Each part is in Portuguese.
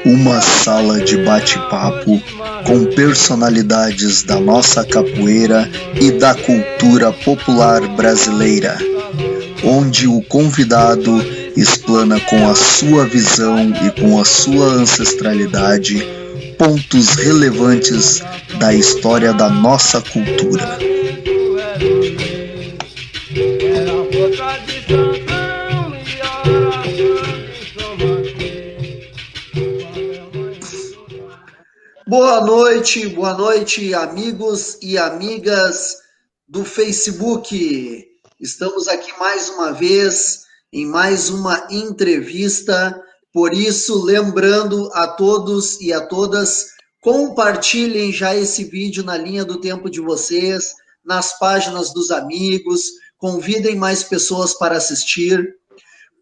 Uma sala de bate-papo com personalidades da nossa capoeira e da cultura popular brasileira, onde o convidado explana com a sua visão e com a sua ancestralidade pontos relevantes da história da nossa cultura. Boa noite, amigos e amigas do Facebook. Estamos aqui mais uma vez em mais uma entrevista. Por isso, lembrando a todos e a todas, compartilhem já esse vídeo na linha do tempo de vocês, nas páginas dos amigos, convidem mais pessoas para assistir.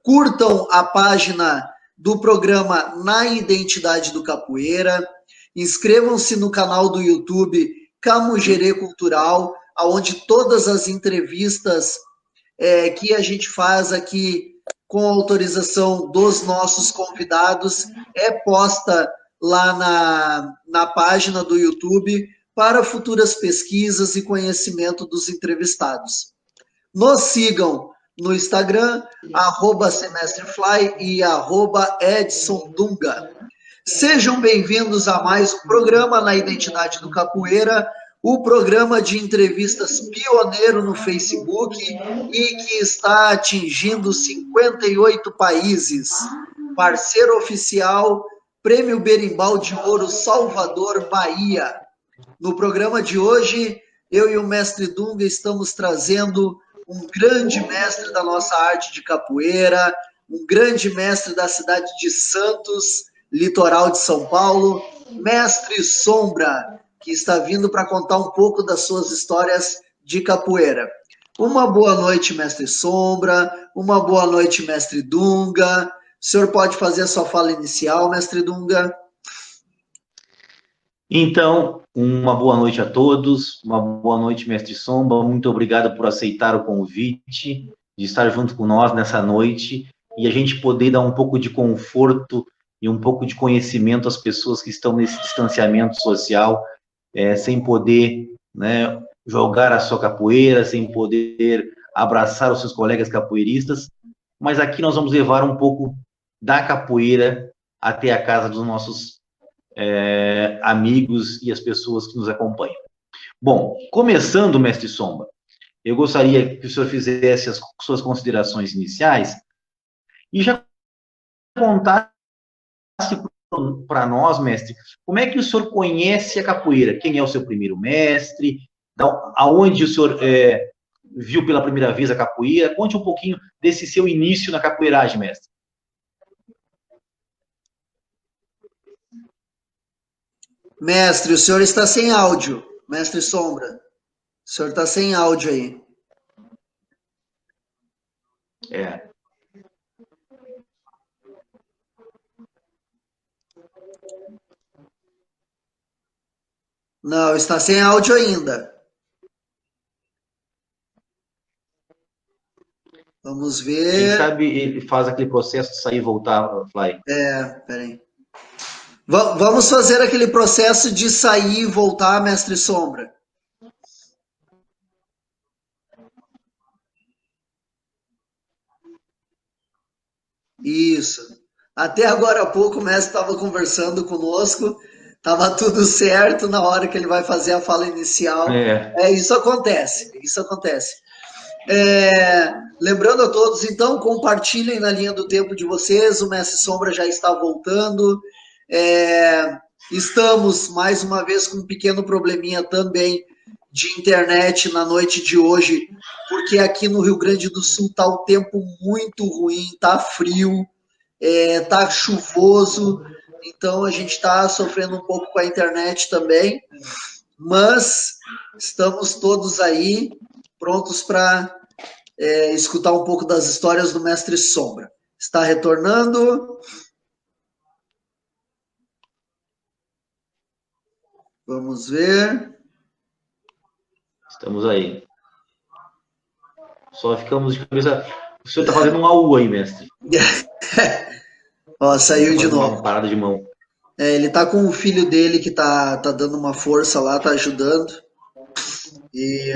Curtam a página do programa Na Identidade do Capoeira. Inscrevam-se no canal do YouTube Camugerê Cultural, onde todas as entrevistas que a gente faz aqui com autorização dos nossos convidados é posta lá na página do YouTube para futuras pesquisas e conhecimento dos entrevistados. Nos sigam no Instagram, @semestrefly e @EdsonDunga. Sejam bem-vindos a mais um programa na Identidade do Capoeira, o programa de entrevistas pioneiro no Facebook e que está atingindo 58 países. Parceiro oficial, Prêmio Berimbau de Ouro, Salvador, Bahia. No programa de hoje, eu e o mestre Dunga estamos trazendo um grande mestre da nossa arte de capoeira, um grande mestre da cidade de Santos, litoral de São Paulo, mestre Sombra, que está vindo para contar um pouco das suas histórias de capoeira. Uma boa noite, mestre Sombra, uma boa noite, mestre Dunga. O senhor pode fazer a sua fala inicial, mestre Dunga? Então, uma boa noite a todos, uma boa noite, mestre Sombra, muito obrigado por aceitar o convite, de estar junto com nós nessa noite, e a gente poder dar um pouco de conforto e um pouco de conhecimento às pessoas que estão nesse distanciamento social, sem poder, né, jogar a sua capoeira, sem poder abraçar os seus colegas capoeiristas, mas aqui nós vamos levar um pouco da capoeira até a casa dos nossos amigos e as pessoas que nos acompanham. Bom, começando, mestre Sombra, eu gostaria que o senhor fizesse as suas considerações iniciais e já contasse para nós, mestre, como é que o senhor conhece a capoeira? Quem é o seu primeiro mestre? Aonde o senhor viu pela primeira vez a capoeira? Conte um pouquinho desse seu início na capoeiragem, mestre. Mestre, o senhor está sem áudio. Mestre Sombra, o senhor está sem áudio aí. Não, está sem áudio ainda. Vamos ver. Quem sabe ele faz aquele processo de sair e voltar, Fly. Peraí. Vamos fazer aquele processo de sair e voltar, mestre Sombra. Isso. Até agora há pouco o mestre estava conversando conosco, estava tudo certo na hora que ele vai fazer a fala inicial. Isso acontece, isso acontece. Lembrando a todos, então, compartilhem na linha do tempo de vocês, o mestre Sombra já está voltando. Estamos, mais uma vez, com um pequeno probleminha também de internet na noite de hoje, porque aqui no Rio Grande do Sul está o tempo muito ruim, está frio, está chuvoso, então a gente está sofrendo um pouco com a internet também, mas estamos todos aí prontos para escutar um pouco das histórias do mestre Sombra. Está retornando? Vamos ver. Estamos aí. Só ficamos de cabeça. O senhor está fazendo um AU aí, mestre. Ó, saiu de novo. Uma parada de mão. Ele tá com o filho dele que tá dando uma força lá, tá ajudando. E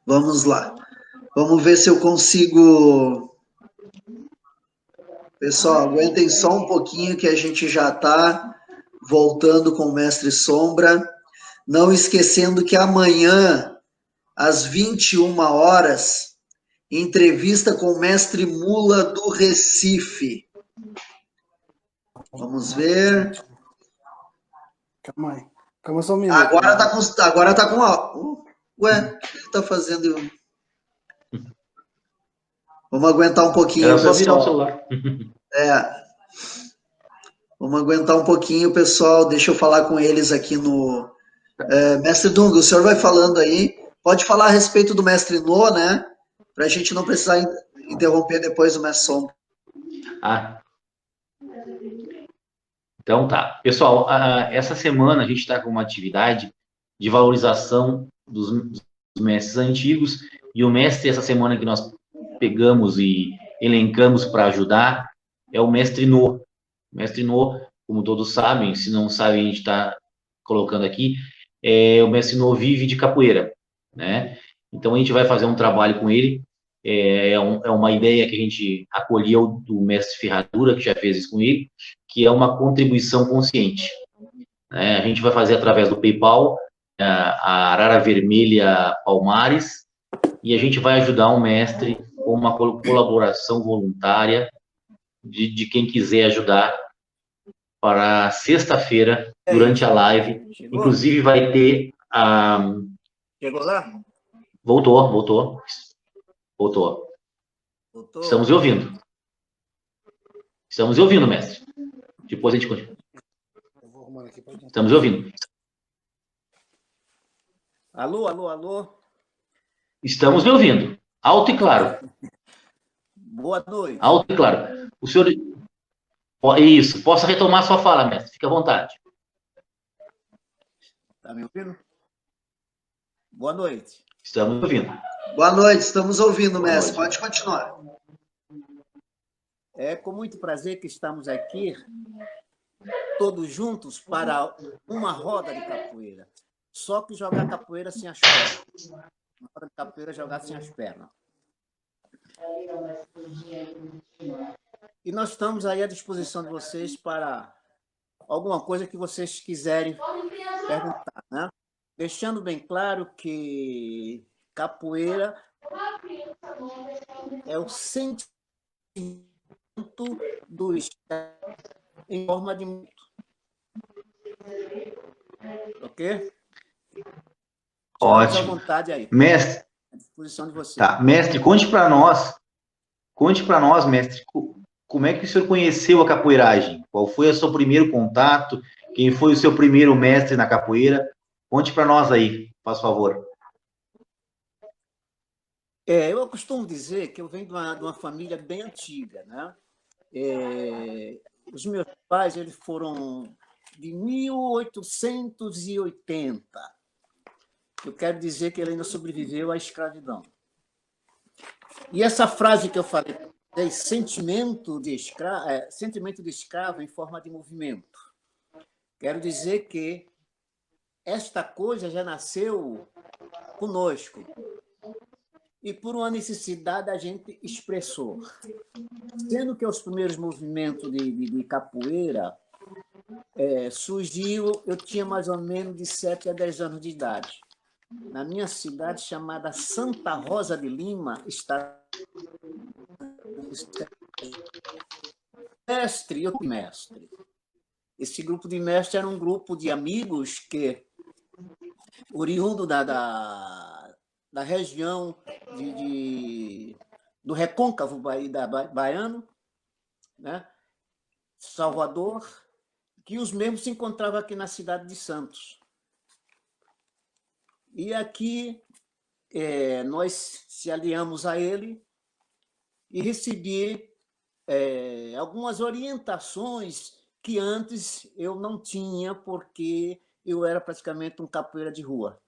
vamos lá. Vamos ver se eu consigo. Pessoal, aguentem só um pouquinho que a gente já tá voltando com o Mestre Sombra. Não esquecendo que amanhã, às 21 horas, entrevista com o Mestre Mula do Recife. Vamos ver. Calma aí. Calma só um minuto. Agora tá com. Ué, o que ele tá fazendo? Vamos aguentar um pouquinho, Era só virar o pessoal. celular. Vamos aguentar um pouquinho, pessoal. Deixa eu falar com eles aqui no. Mestre Dunga, o senhor vai falando aí. Pode falar a respeito do Mestre No, né? Para a gente não precisar interromper depois o Mestre Sombra. Ah, então tá. Pessoal, essa semana a gente está com uma atividade de valorização dos mestres antigos, e o mestre, essa semana que nós pegamos e elencamos para ajudar, é o Mestre No. O Mestre No, como todos sabem, se não sabem, a gente está colocando aqui, o Mestre No vive de capoeira, né? Então a gente vai fazer um trabalho com ele, é uma ideia que a gente acolheu do Mestre Ferradura, que já fez isso com ele, que é uma contribuição consciente, né? A gente vai fazer através do PayPal, a Arara Vermelha Palmares, e a gente vai ajudar um mestre com uma colaboração voluntária de quem quiser ajudar para sexta-feira, durante a live. Chegou? Inclusive vai ter a... Chegou lá? Voltou. Voltou? Estamos ouvindo. Estamos ouvindo, mestre. Depois a gente continua. Eu vou arrumando aqui para Estamos ouvindo. Alô? Estamos ouvindo. Alto e claro. Boa noite. Alto e claro. O senhor... Isso. Possa retomar sua fala, mestre. Fique à vontade. Está me ouvindo? Boa noite. Estamos ouvindo. Boa noite, estamos ouvindo, mestre. Pode continuar. É com muito prazer que estamos aqui, todos juntos, para uma roda de capoeira. Só que jogar capoeira sem as pernas. Uma roda de capoeira jogar sem as pernas. E nós estamos aí à disposição de vocês para alguma coisa que vocês quiserem perguntar, né? Deixando bem claro que capoeira é o sentimento do Estado em forma de muito. Ok? Ótimo. À vontade aí. Mestre, À disposição de vocês. tá. Mestre, conte para nós, mestre, como é que o senhor conheceu a capoeiragem? Qual foi o seu primeiro contato? Quem foi o seu primeiro mestre na capoeira? Conte para nós aí, faz favor. Eu costumo dizer que eu venho de uma família bem antiga, né? Os meus pais eles foram de 1880. Eu quero dizer que ele ainda sobreviveu à escravidão. E essa frase que eu falei, sentimento de escravo em forma de movimento. Quero dizer que esta coisa já nasceu conosco. E por uma necessidade a gente expressou. Sendo que os primeiros movimentos de capoeira surgiu, eu tinha mais ou menos de 7 a 10 anos de idade. Na minha cidade chamada Santa Rosa de Lima, está mestre e outro mestre. Esse grupo de mestres era um grupo de amigos que, oriundo da região do Recôncavo baiano, né? Salvador, que os mesmos se encontravam aqui na cidade de Santos. E aqui nós se aliamos a ele e recebi algumas orientações que antes eu não tinha, porque eu era praticamente um capoeira de rua.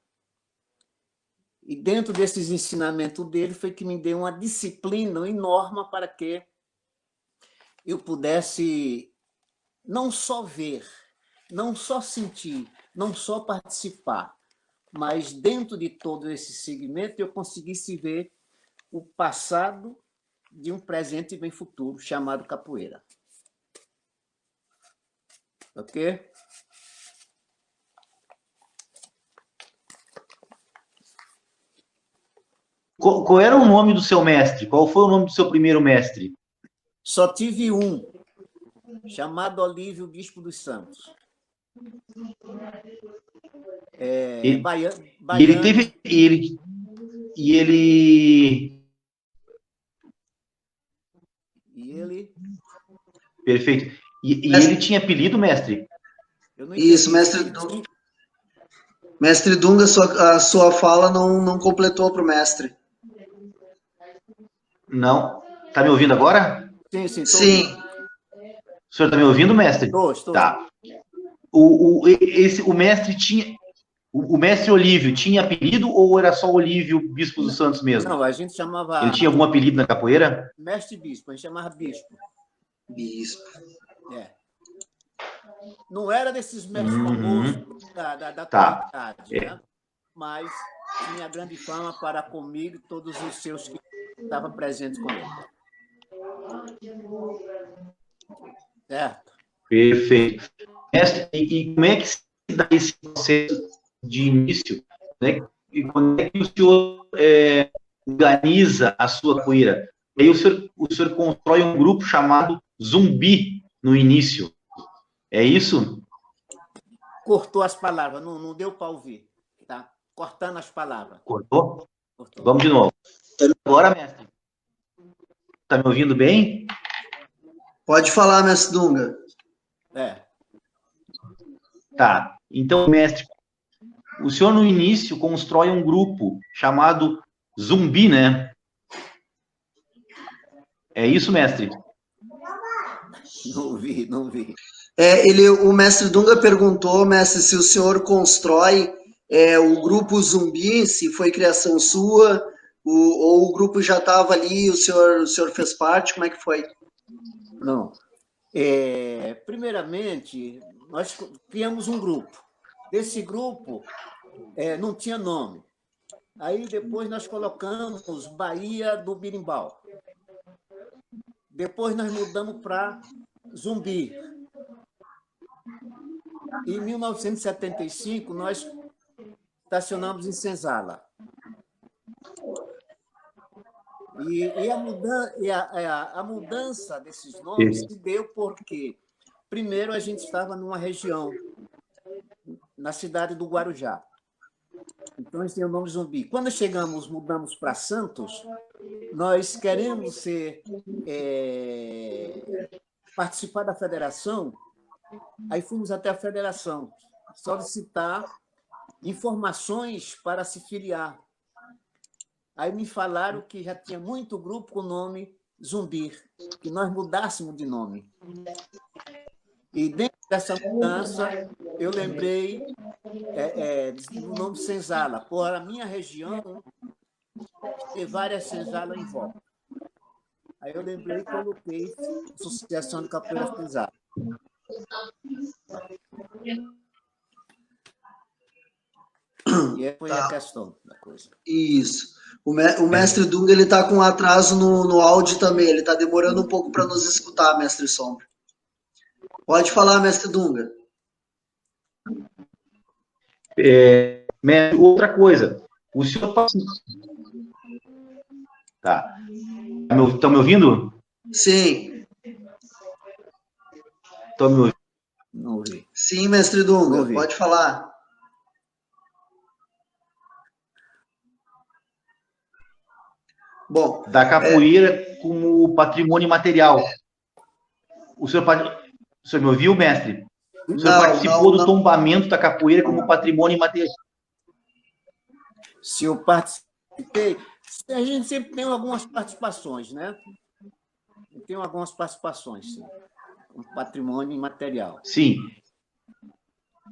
E dentro desses ensinamentos dele foi que me deu uma disciplina enorme para que eu pudesse não só ver, não só sentir, não só participar, mas dentro de todo esse segmento eu conseguisse ver o passado de um presente e bem futuro chamado capoeira. Ok? Qual era o nome do seu mestre? Qual foi o nome do seu primeiro mestre? Só tive um, chamado Olívio Bispo dos Santos. E Baiano. ele teve... E ele... Perfeito. E ele tinha apelido, mestre? Eu não entendi. Isso, mestre Dunga, a sua fala não completou para o mestre. Não. Está me ouvindo agora? Sim, sim. Sim. O senhor está me ouvindo, mestre? Estou. Tá. O mestre tinha... O mestre Olívio tinha apelido ou era só Olívio Bispo dos Santos mesmo? Não, a gente chamava... Ele tinha algum apelido na capoeira? Mestre Bispo, a gente chamava Bispo. Bispo. É. Não era desses mestres famosos da atualidade, né? Mas tinha grande fama para comigo e todos os seus que estavam presentes com ele. Certo? Perfeito. Mestre, e como é que se dá esse processo de início, né? E quando é que o senhor organiza a sua capoeira? Aí o senhor constrói um grupo chamado Zumbi no início. É isso? Cortou as palavras, não deu para ouvir. Tá? Cortando as palavras. Cortou? Vamos de novo. Agora, mestre. Está me ouvindo bem? Pode falar, mestre Dunga. Tá. Então, mestre, o senhor no início constrói um grupo chamado Zumbi, né? É isso, mestre? Não vi. O mestre Dunga perguntou, mestre, se o senhor constrói o grupo Zumbi, se foi criação sua, ou o grupo já estava ali, o senhor fez parte, como é que foi? Não. Primeiramente, nós criamos um grupo. Desse grupo não tinha nome. Aí depois nós colocamos Bahia do Birimbau. Depois nós mudamos para Zumbi. Em 1975, nós estacionamos em Senzala. E a mudança desses nomes se deu porque, primeiro, a gente estava numa região, na cidade do Guarujá. Então, esse é o nome Zumbi. Quando mudamos para Santos, nós queremos participar da federação, aí fomos até a federação solicitar informações para se filiar. Aí me falaram que já tinha muito grupo com o nome Zumbi, que nós mudássemos de nome. E dentro dessa mudança, eu lembrei do nome Senzala. Por a minha região, tem várias senzalas em volta. Aí eu lembrei e coloquei Associação de Capoeira Senzala. E aí foi a questão da coisa. Isso. O mestre Dunga está com atraso no áudio também, ele está demorando um pouco para nos escutar, mestre Sombra. Pode falar, mestre Dunga. Outra coisa, o senhor... Tá. Estão me ouvindo? Sim. Estão me ouvindo? Não ouvi. Sim, mestre Dunga, pode falar. Bom, da capoeira como patrimônio material. O senhor me ouviu, mestre? O senhor participou do tombamento da capoeira como patrimônio material. Se eu participei, a gente sempre tem algumas participações, né? Tem algumas participações, sim. Um patrimônio imaterial. Sim.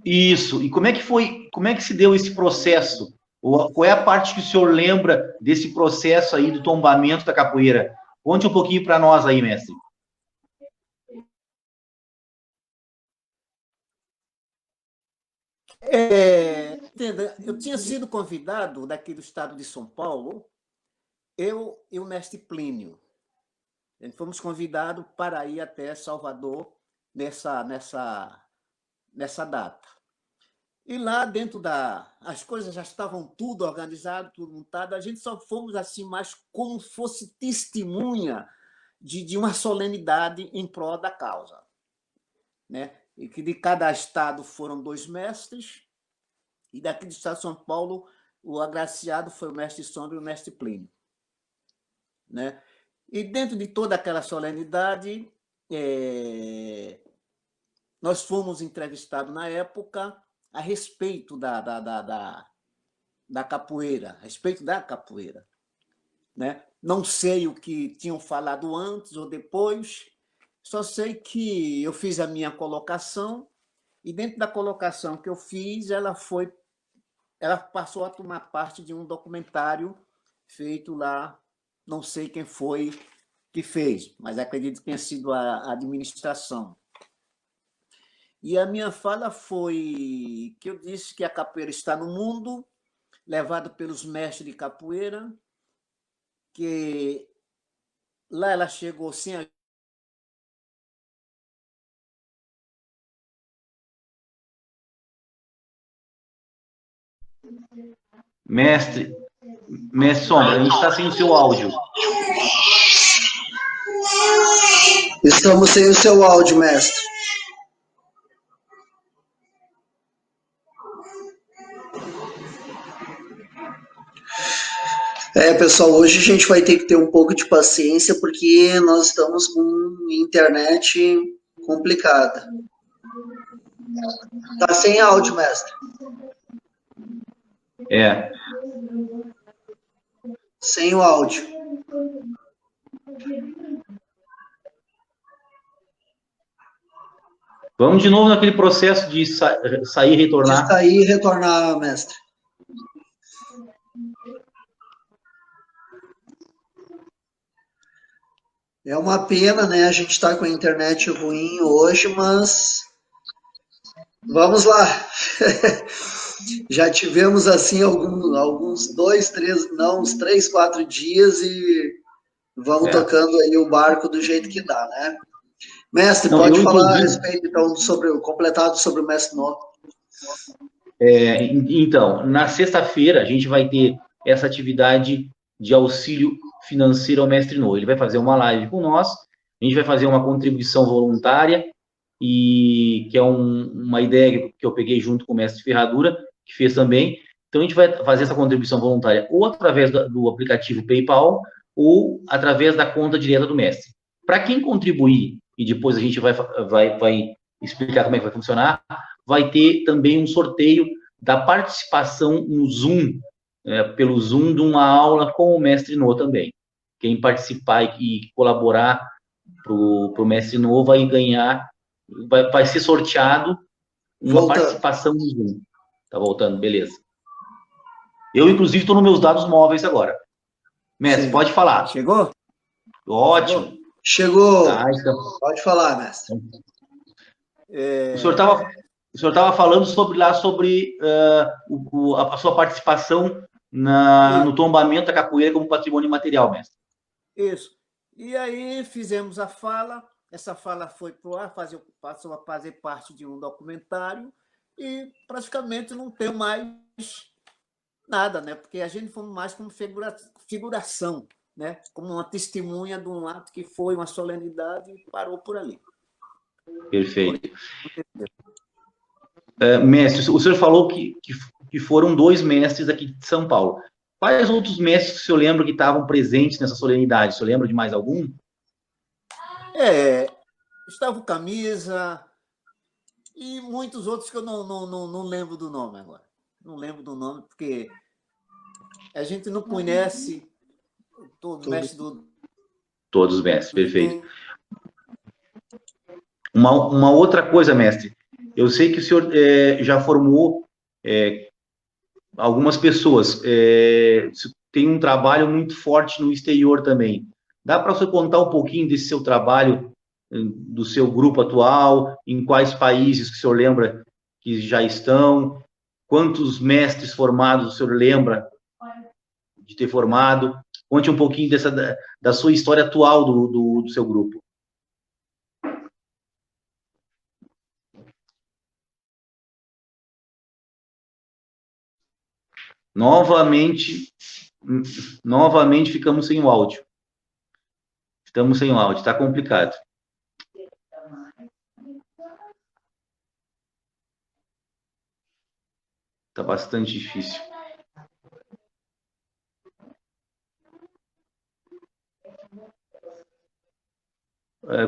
Isso. E como é que se deu esse processo? Qual é a parte que o senhor lembra desse processo aí do tombamento da capoeira? Conte um pouquinho para nós aí, mestre. Entenda, eu tinha sido convidado daqui do estado de São Paulo, eu e o mestre Plínio. Fomos convidados para ir até Salvador nessa data. E lá dentro as coisas já estavam tudo organizado, tudo montado, a gente só fomos assim mais como fosse testemunha de uma solenidade em prol da causa, né? E que de cada estado foram 2 mestres, e daqui do estado de São Paulo o agraciado foi o mestre Sombra e o mestre Plínio, né? E dentro de toda aquela solenidade, nós fomos entrevistados na época a respeito da capoeira, a respeito da capoeira, né? Não sei o que tinham falado antes ou depois, só sei que eu fiz a minha colocação e dentro da colocação que eu fiz, ela passou a tomar parte de um documentário feito lá, não sei quem foi que fez, mas acredito que tenha sido a administração. E a minha fala foi que eu disse que a capoeira está no mundo, levado pelos mestres de capoeira, que lá ela chegou sem a Mestre Sombra, a gente está sem o seu áudio. Estamos sem o seu áudio, mestre. Pessoal, hoje a gente vai ter que ter um pouco de paciência, porque nós estamos com internet complicada. Tá sem áudio, mestre. Sem o áudio. Vamos de novo naquele processo de sair e retornar. De sair e retornar, mestre. É uma pena, né? A gente está com a internet ruim hoje, mas vamos lá. Já tivemos assim alguns 2, 3, não, uns 3, 4 dias e vamos tocando aí o barco do jeito que dá, né? Mestre, pode falar a respeito, então, completado sobre o mestre No. Então, na sexta-feira, a gente vai ter essa atividade de auxílio financeiro ao mestre No. Ele vai fazer uma live com nós, a gente vai fazer uma contribuição voluntária, e que é uma ideia que eu peguei junto com o mestre Ferradura, que fez também. Então, a gente vai fazer essa contribuição voluntária ou através do aplicativo PayPal ou através da conta direta do mestre. Para quem contribuir, e depois a gente vai explicar como é que vai funcionar, vai ter também um sorteio da participação no Zoom, pelo Zoom, de uma aula com o mestre No também. Quem participar e colaborar para o mestre No vai ganhar, vai ser sorteado uma participação no Zoom. Tá voltando, beleza. Eu, inclusive, estou nos meus dados móveis agora. Mestre, pode falar. Chegou? Ótimo. Chegou. Tá, então. Pode falar, mestre. O senhor estava falando sobre a sua participação no tombamento da capoeira como patrimônio imaterial, mestre. Isso. E aí fizemos a fala, essa fala foi para o ar, passou a fazer parte de um documentário e praticamente não tem mais nada, né? Porque a gente foi mais como figuração, né? Como uma testemunha de um ato que foi uma solenidade e parou por ali. Perfeito. Mestre, o senhor falou que foram 2 mestres aqui de São Paulo. Quais outros mestres que o senhor lembra que estavam presentes nessa solenidade? O senhor lembra de mais algum? Estava o Camisa e muitos outros que eu não lembro do nome agora. Não lembro do nome, porque a gente não conhece todos os mestres do... Todos os mestres, perfeito. Uma outra coisa, mestre. Eu sei que o senhor já formou algumas pessoas. Tem um trabalho muito forte no exterior também. Dá para você contar um pouquinho desse seu trabalho, do seu grupo atual, em quais países que o senhor lembra que já estão, quantos mestres formados o senhor lembra de ter formado? Conte um pouquinho da sua história atual do seu grupo. Novamente ficamos sem o áudio. Estamos sem o áudio, está complicado. Está bastante difícil.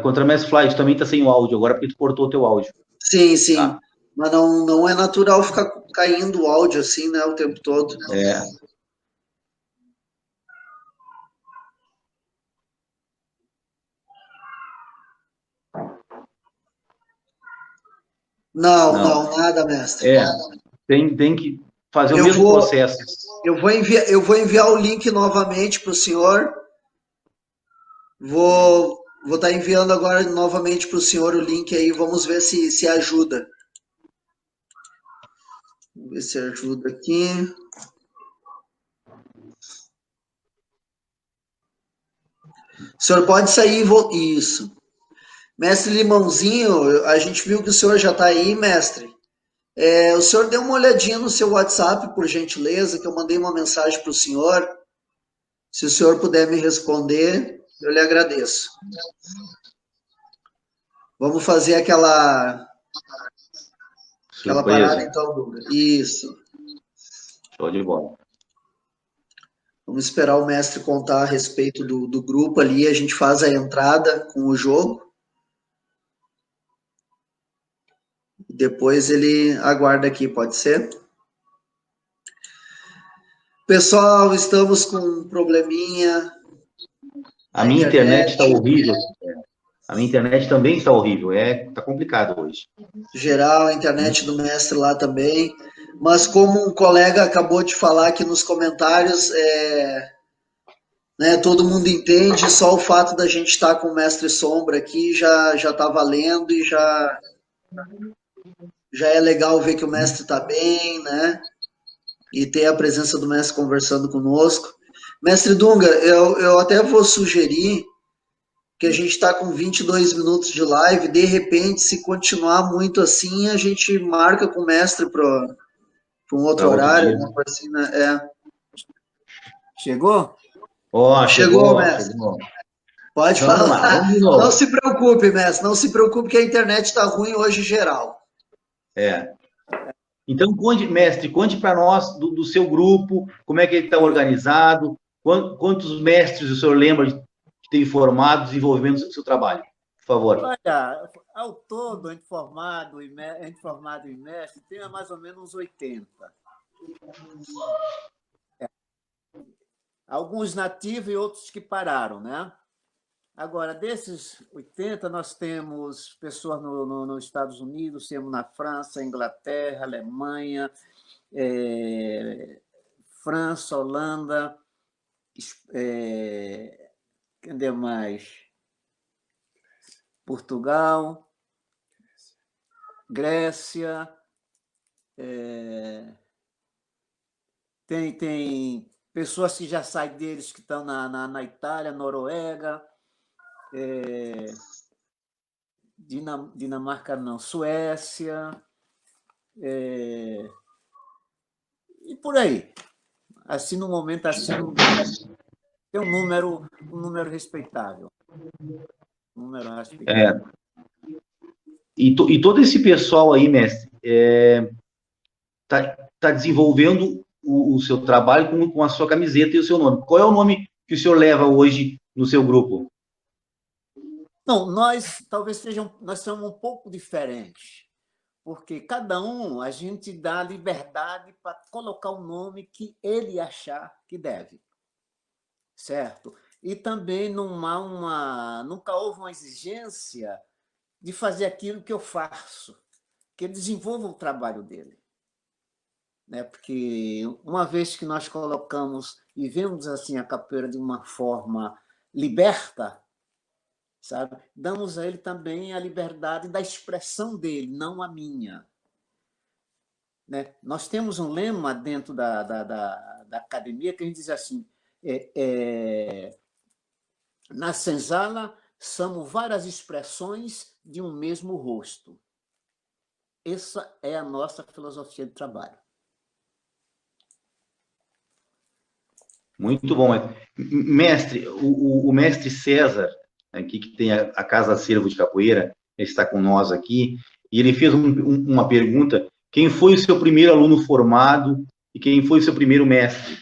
Contramestre Flight também está sem o áudio agora, porque tu cortou o teu áudio. Sim, sim. Tá. Mas não é natural ficar caindo o áudio assim, né, o tempo todo. Não, nada, mestre. Tem que fazer o mesmo processo. Eu vou enviar o link novamente para o senhor. Vou estar enviando agora novamente para o senhor o link aí. Vamos ver se ajuda. Vamos ver se ajuda aqui. O senhor pode sair e Isso. Mestre Limãozinho, a gente viu que o senhor já está aí, mestre. O senhor deu uma olhadinha no seu WhatsApp, por gentileza, que eu mandei uma mensagem para o senhor. Se o senhor puder me responder, eu lhe agradeço. Vamos fazer aquela parada, então, Duga. Isso. Show de bola. Vamos esperar o mestre contar a respeito do grupo ali. A gente faz a entrada com o jogo. Depois ele aguarda aqui, pode ser? Pessoal, estamos com um probleminha. A minha internet está horrível. A minha internet também está horrível. Está complicado hoje. Geral, a internet do mestre lá também. Mas como um colega acabou de falar aqui nos comentários, né, todo mundo entende, só o fato da gente estar com o mestre Sombra aqui já está valendo e já é legal ver que o mestre está bem, né? E ter a presença do mestre conversando conosco. Mestre Dunga, eu até vou sugerir que a gente está com 22 minutos de live, de repente, se continuar muito assim, a gente marca com o mestre para um outro horário, alguma coisa assim, né? Chegou? Chegou, mestre. Chegou. Pode falar. Não se preocupe, mestre, não se preocupe que a internet está ruim hoje geral. Então, mestre, conte para nós do seu grupo, como é que ele está organizado, quantos mestres o senhor lembra de ter formado, desenvolvendo o seu trabalho, por favor. Olha, ao todo, entre formado e mestre, tem mais ou menos uns 80. Alguns nativos e outros que pararam, né? Agora, desses 80, nós temos pessoas nos Estados Unidos, temos na França, Inglaterra, Alemanha, França, Holanda, cadê mais? Portugal, Grécia, tem pessoas que já saem deles que estão na Itália, Noruega, Dinamarca não, Suécia, e por aí. Assim, no momento, assim, tem um número respeitável. E todo esse pessoal aí, mestre, tá desenvolvendo o seu trabalho com a sua camiseta e o seu nome. Qual é o nome que o senhor leva hoje no seu grupo? Não, nós somos um pouco diferentes, porque cada um a gente dá liberdade para colocar o nome que ele achar que deve, certo? E também nunca houve uma exigência de fazer aquilo que eu faço, que ele desenvolva o trabalho dele. Né? Porque uma vez que nós colocamos e vemos assim a capoeira de uma forma liberta, sabe? Damos a ele também a liberdade da expressão dele, não a minha. né? Nós temos um lema dentro da academia que a gente diz assim, na senzala são várias expressões de um mesmo rosto. Essa é a nossa filosofia de trabalho. Muito bom. Mestre, o mestre César, aqui que tem a Casa Acervo de Capoeira, ele está com nós aqui, e ele fez uma pergunta: quem foi o seu primeiro aluno formado e quem foi o seu primeiro mestre?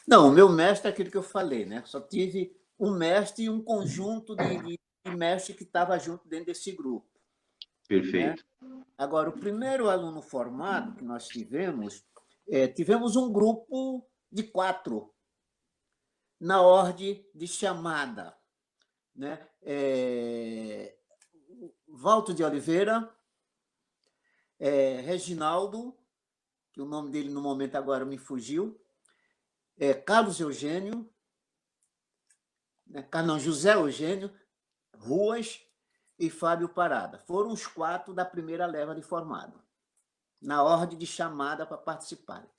Não, o meu mestre é aquilo que eu falei, né? Só tive um mestre e um conjunto de mestres que estava junto dentro desse grupo. Perfeito. Né? Agora, o primeiro aluno formado que nós tivemos um grupo de 4, na ordem de chamada. Né? Walter de Oliveira, Reginaldo, que o nome dele no momento agora me fugiu, Carlos Eugênio, José Eugênio, Ruas e Fábio Parada. Foram os 4 da primeira leva de formado, na ordem de chamada para participarem.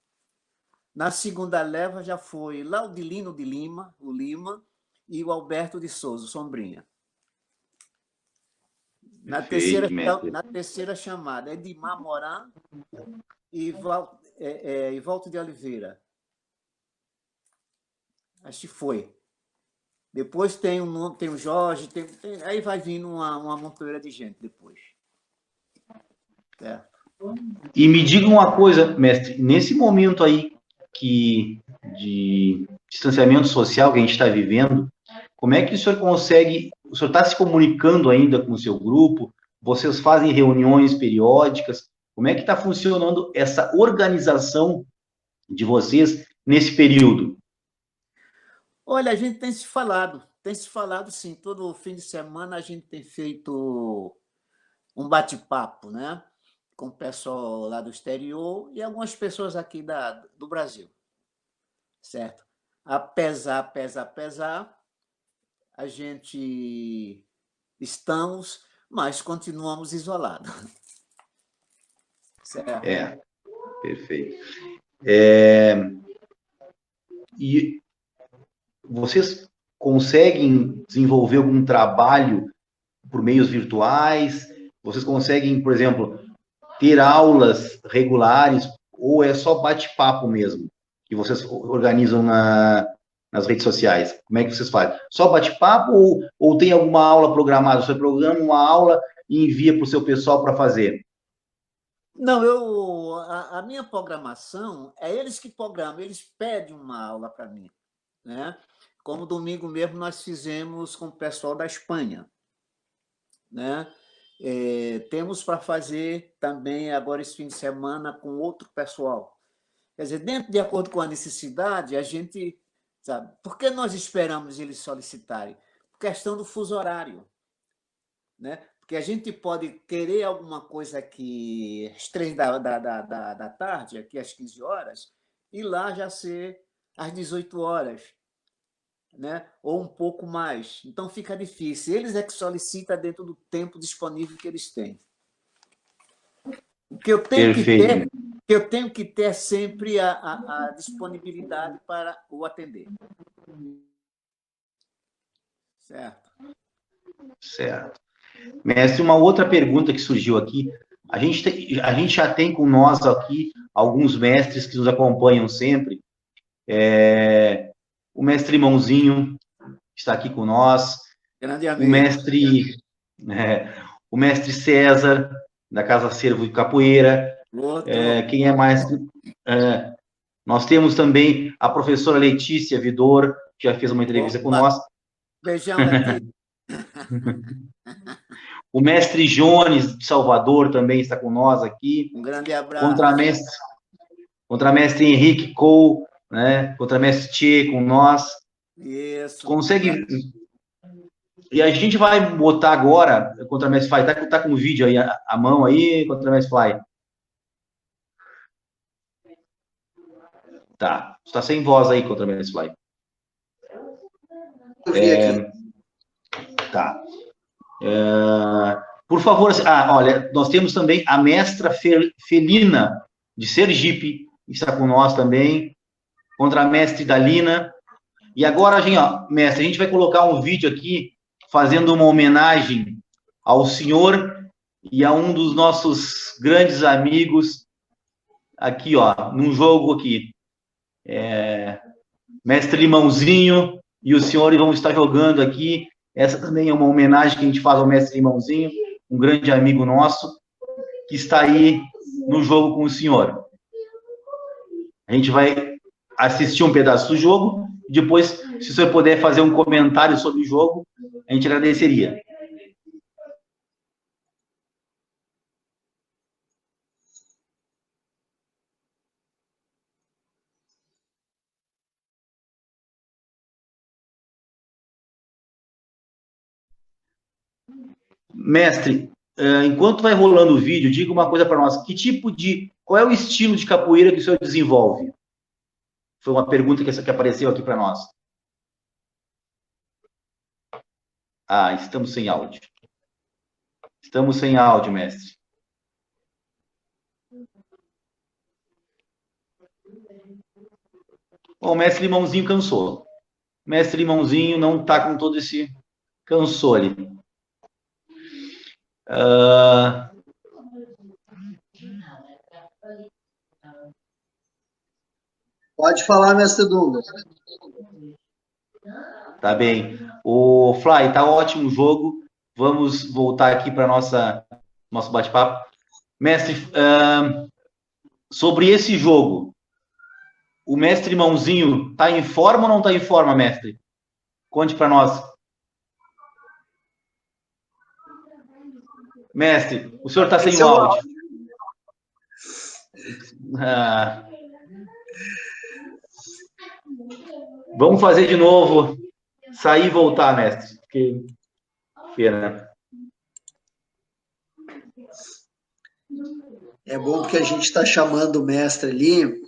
Na segunda leva já foi Laudilino de Lima, o Lima, e o Alberto de Souza, o Sombrinha. Na terceira chamada, Edmar Moran e Walter de Oliveira. Acho que foi. Depois tem o Jorge, aí vai vindo uma montoeira de gente depois. Certo? E me diga uma coisa, mestre, nesse momento aí de distanciamento social que a gente está vivendo, como é que o senhor consegue, o senhor está se comunicando ainda com o seu grupo, vocês fazem reuniões periódicas, como é que está funcionando essa organização de vocês nesse período? Olha, a gente tem se falado sim, todo fim de semana a gente tem feito um bate-papo, né? Com o pessoal lá do exterior e algumas pessoas aqui do Brasil, certo? Apesar, a gente estamos, mas continuamos isolados. Certo? Perfeito. E vocês conseguem desenvolver algum trabalho por meios virtuais? Vocês conseguem, por exemplo, ter aulas regulares ou é só bate-papo mesmo que vocês organizam nas redes sociais? Como é que vocês fazem? Só bate-papo ou tem alguma aula programada? Você programa uma aula e envia para o seu pessoal para fazer? Não, a minha programação é eles que programam, eles pedem uma aula para mim, né? Como domingo mesmo nós fizemos com o pessoal da Espanha, né? Temos para fazer também agora esse fim de semana com outro pessoal. Quer dizer, de acordo com a necessidade, a gente sabe. Por que nós esperamos eles solicitarem? Por questão do fuso horário, né? Porque a gente pode querer alguma coisa aqui às 3 da tarde, aqui às 15 horas, e lá já ser às 18 horas, né? Ou um pouco mais. Então fica difícil. Eles é que solicitam dentro do tempo disponível que eles têm. O que eu tenho que ter sempre a disponibilidade para o atender. Certo. Mestre, uma outra pergunta que surgiu aqui. A gente já tem com nós aqui alguns mestres que nos acompanham sempre. O mestre Mãozinho está aqui com nós. Grande amigo. O mestre César, da Casa Acervo de Capoeira. Quem é mais? Nós temos também a professora Letícia Vidor, que já fez uma entrevista com nós. Beijão, Letícia. O mestre Jones, de Salvador, também está com nós aqui. Um grande abraço. Contramestre Henrique Cole, né? Contramestre Tchê com nós. Isso. Consegue... E a gente vai botar agora, Contramestre Fly, tá com o vídeo aí, a mão aí, Contramestre Fly. Tá. Está sem voz aí, Contramestre Fly. Tá. Por favor, olha, nós temos também a mestra Felina, de Sergipe, que está com nós também, contra a mestre Dalina. E agora, mestre, a gente vai colocar um vídeo aqui, fazendo uma homenagem ao senhor e a um dos nossos grandes amigos, aqui, num jogo aqui. Mestre Limãozinho e o senhor vão estar jogando aqui. Essa também é uma homenagem que a gente faz ao mestre Limãozinho, um grande amigo nosso, que está aí no jogo com o senhor. A gente vai assistir um pedaço do jogo, e depois, se o senhor puder fazer um comentário sobre o jogo, a gente agradeceria. Mestre, enquanto vai rolando o vídeo, diga uma coisa para nós. Qual é o estilo de capoeira que o senhor desenvolve? Foi uma pergunta que apareceu aqui para nós. Estamos sem áudio. Estamos sem áudio, mestre. Bom, o mestre Limãozinho cansou. O mestre Limãozinho não está com todo esse... Cansou ali. Pode falar, mestre Dunga. Tá bem. O Fly, tá ótimo o jogo. Vamos voltar aqui para nosso bate-papo. Mestre, sobre esse jogo, o mestre Mãozinho tá em forma ou não tá em forma, mestre? Conte para nós. Mestre, o senhor está sem o áudio. Vamos fazer de novo. Sair e voltar, mestre. Que pena. É bom porque a gente está chamando o mestre ali.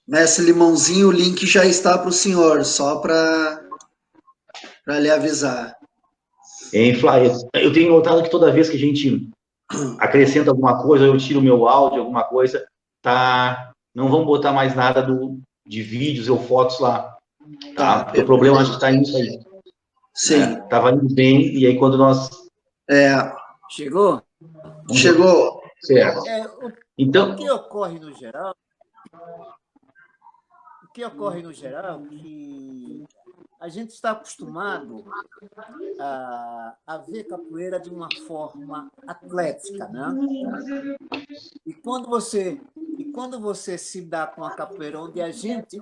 Mestre Limãozinho, o link já está para o senhor, só para lhe avisar. Fly, eu tenho notado que toda vez que a gente acrescenta alguma coisa, eu tiro o meu áudio, alguma coisa, não vamos botar mais nada de vídeos ou fotos lá. Tá? O problema acho que está indo aí. Sim. Estava indo bem, e aí quando nós... Chegou? Chegou. Certo. Então... O que ocorre no geral que a gente está acostumado a ver capoeira de uma forma atlética, né? E quando você se dá com a capoeira onde a gente...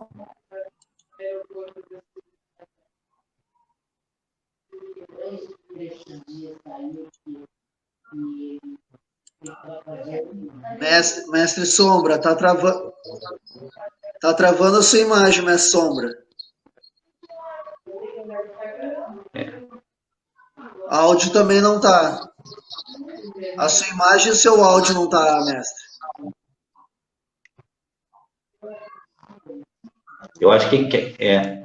Mestre Sombra, tá travando a sua imagem, mestre Sombra. Áudio também não tá. A sua imagem e o seu áudio não tá, mestre. Eu acho que é.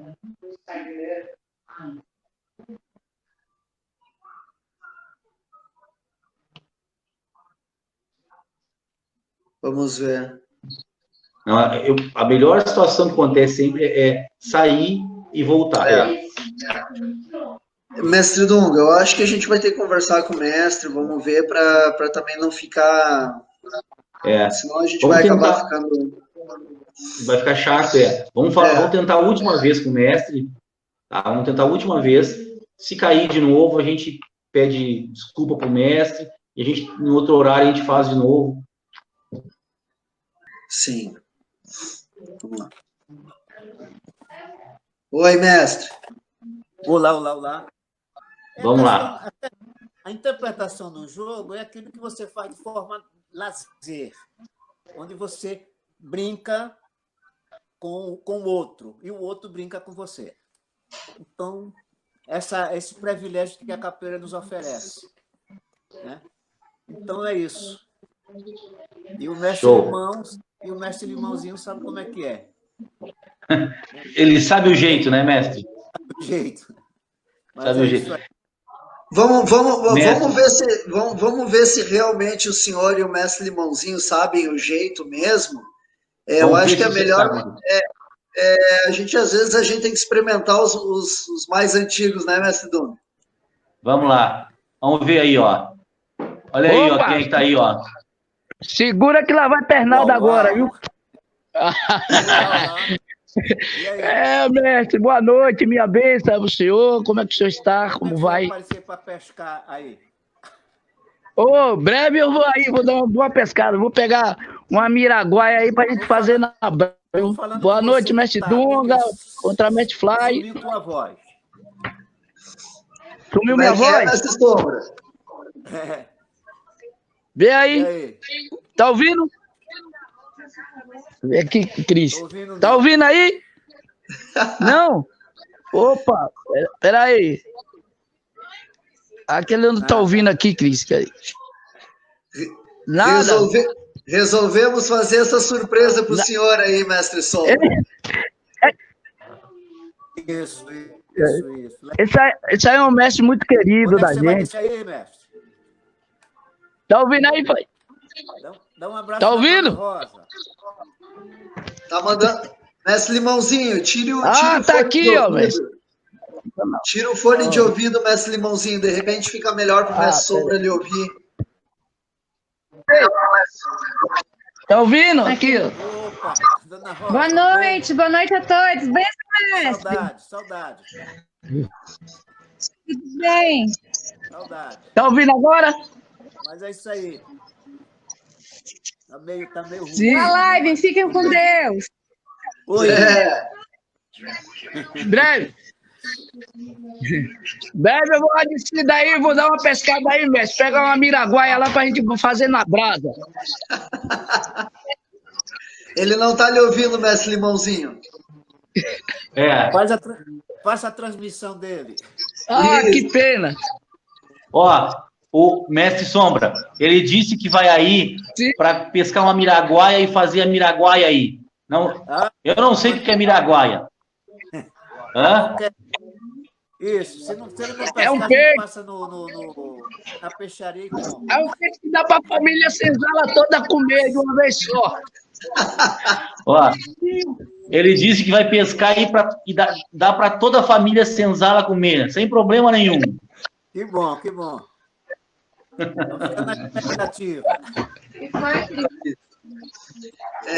Vamos ver. Não, a melhor situação que acontece sempre é sair e voltar. Mestre Dunga, eu acho que a gente vai ter que conversar com o mestre, vamos ver, para também não ficar... Senão a gente vai acabar ficando... Vai ficar chato, Vamos tentar a última vez com o mestre, tá? Vamos tentar a última vez. Se cair de novo, a gente pede desculpa para o mestre, e a gente, em outro horário, a gente faz de novo. Sim. Vamos lá. Oi, mestre. Olá. Vamos lá. A interpretação do jogo é aquilo que você faz de forma lazer, onde você brinca com o outro, e o outro brinca com você. Então, esse privilégio que a capoeira nos oferece. Né? Então, é isso. E o mestre Limãozinho sabe como é que é. Ele sabe o jeito, né, mestre? O jeito. Sabe o jeito. Vamos ver se realmente o senhor e o mestre Limãozinho sabem o jeito mesmo. Eu Vamos acho ver que se é você melhor. sabe. Às vezes, a gente tem que experimentar os mais antigos, né, mestre Dom? Vamos lá. Vamos ver aí, ó. Olha aí, ó, Opa, quem é que tá aí, ó. segura que lá vai pernada agora, viu? Uau. E aí? Mestre, boa noite, minha bênção ao senhor. Como é que o senhor está? Quando é Como que você vai vai? aparecer para pescar aí? Ô, breve eu vou aí, vou dar uma boa pescada. Vou pegar uma miraguaia aí pra gente Tô fazer falando, na brava. tô falando Boa que noite, você não mestre tá, porque Dunga, contra mestre Fly. sumiu tua voz. Sumiu Como é minha que é, voz? mestre Sombra? Vê E aí, aí? tá ouvindo? Vê aqui, Cris. Tô ouvindo Tá não. ouvindo aí? Não? Opa, peraí. Aquele não tá ouvindo aqui, Cris. Nada. Resolvemos fazer essa surpresa para o senhor aí, mestre Sombra. Isso. Esse aí é um mestre muito querido Quando é da que você vai gente. descer aí, mestre? Tá ouvindo aí, pai? Dá um abraço Tá na ouvindo? Dona Rosa. Tá mandando. Mestre Limãozinho, tire o Ah, fone tá de aqui, ó, ouvido. mestre. Tira o fone de ouvido, mestre Limãozinho. De repente fica melhor para o mestre Sombra lhe ouvir. Tá ouvindo? Aqui, ó. Opa, Dona Rosa. Boa noite a todos. Bem, mestre? Saudade. Tudo bem? Saudade. Tá ouvindo agora? Mas é isso aí. Tá meio ruim. Sim. Boa live, fiquem com Deus. Oi. Breve. Breve eu vou lá de cima daí, vou dar uma pescada aí, mestre. Pegar uma miraguaia lá pra gente fazer na brasa. Ele não tá lhe ouvindo, mestre Limãozinho. Faça a transmissão dele. Ah, Isso. que pena. Ó, o mestre Sombra, ele disse que vai aí para pescar uma miraguaia e fazer a miraguaia aí. Não, eu não sei o que é miraguaia. Hã? Isso, se não pescar, É um a peixe. gente passa na peixaria e come. É um peixe que dá pra família senzala toda comer de uma vez só. Ó, ele disse que vai pescar aí e dá para toda a família senzala comer, sem problema nenhum. Que bom. Vamos ficar na expectativa.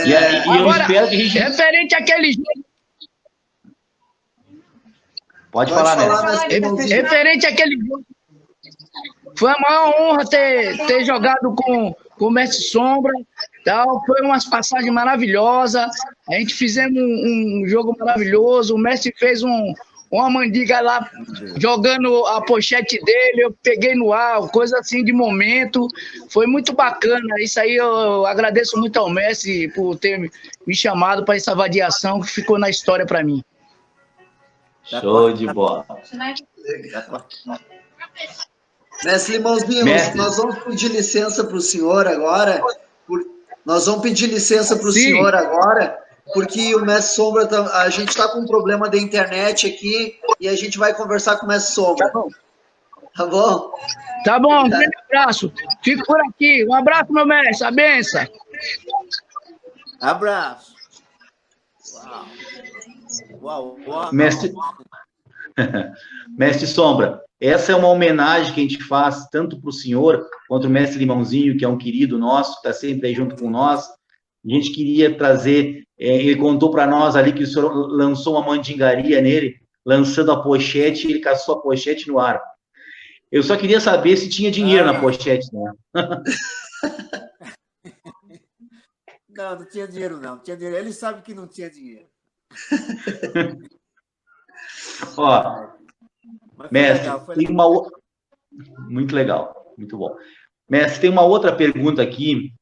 E eu Agora, espero que a gente... referente àquele jogo. Pode falar, mestre Limãozinho. Referente àquele jogo. Foi uma maior honra ter jogado com o Mestre Sombra. Tal. Foi umas passagens maravilhosas. A gente fizemos um jogo maravilhoso. O Mestre fez uma mandiga lá, jogando a pochete dele. Eu peguei no ar, coisa assim de momento. Foi muito bacana. Isso aí eu agradeço muito ao Mestre por ter me chamado para essa vadiação que ficou na história para mim. Show de bola. Mestre Limãozinho, nós vamos pedir licença para o senhor agora. Nós vamos pedir licença para o senhor agora, porque o Mestre Sombra, a gente está com um problema da internet aqui e a gente vai conversar com o Mestre Sombra. Tá bom? Tá bom, um grande abraço. Fico por aqui. Um abraço, meu mestre. A benção. Abraço. Uau. Mestre Sombra, essa é uma homenagem que a gente faz tanto para o senhor quanto o mestre Limãozinho, que é um querido nosso, que está sempre aí junto com nós. A gente queria trazer, ele contou para nós ali que o senhor lançou uma mandingaria nele, lançando a pochete, e ele caçou a pochete no ar. Eu só queria saber se tinha dinheiro na pochete, né? Não tinha dinheiro, não. Tinha dinheiro. Ele sabe que não tinha dinheiro. Ó, mestre, foi tem uma outra... Muito legal, muito bom. Mestre, tem uma outra pergunta aqui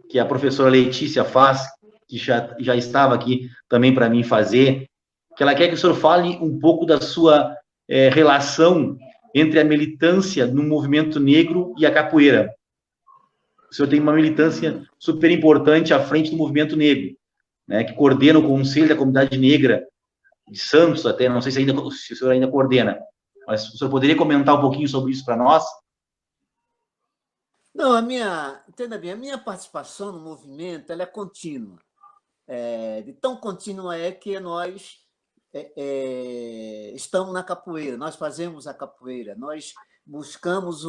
que a professora Letícia faz, que já estava aqui também para mim fazer, que ela quer que o senhor fale um pouco da sua relação entre a militância no movimento negro e a capoeira. O senhor tem uma militância super importante à frente do movimento negro, né, que coordena o Conselho da Comunidade Negra de Santos, até, não sei se o senhor ainda coordena. Mas o senhor poderia comentar um pouquinho sobre isso para nós? Não, entenda bem, a minha participação no movimento ela é contínua. De tão contínua é que nós estamos na capoeira, nós fazemos a capoeira, nós buscamos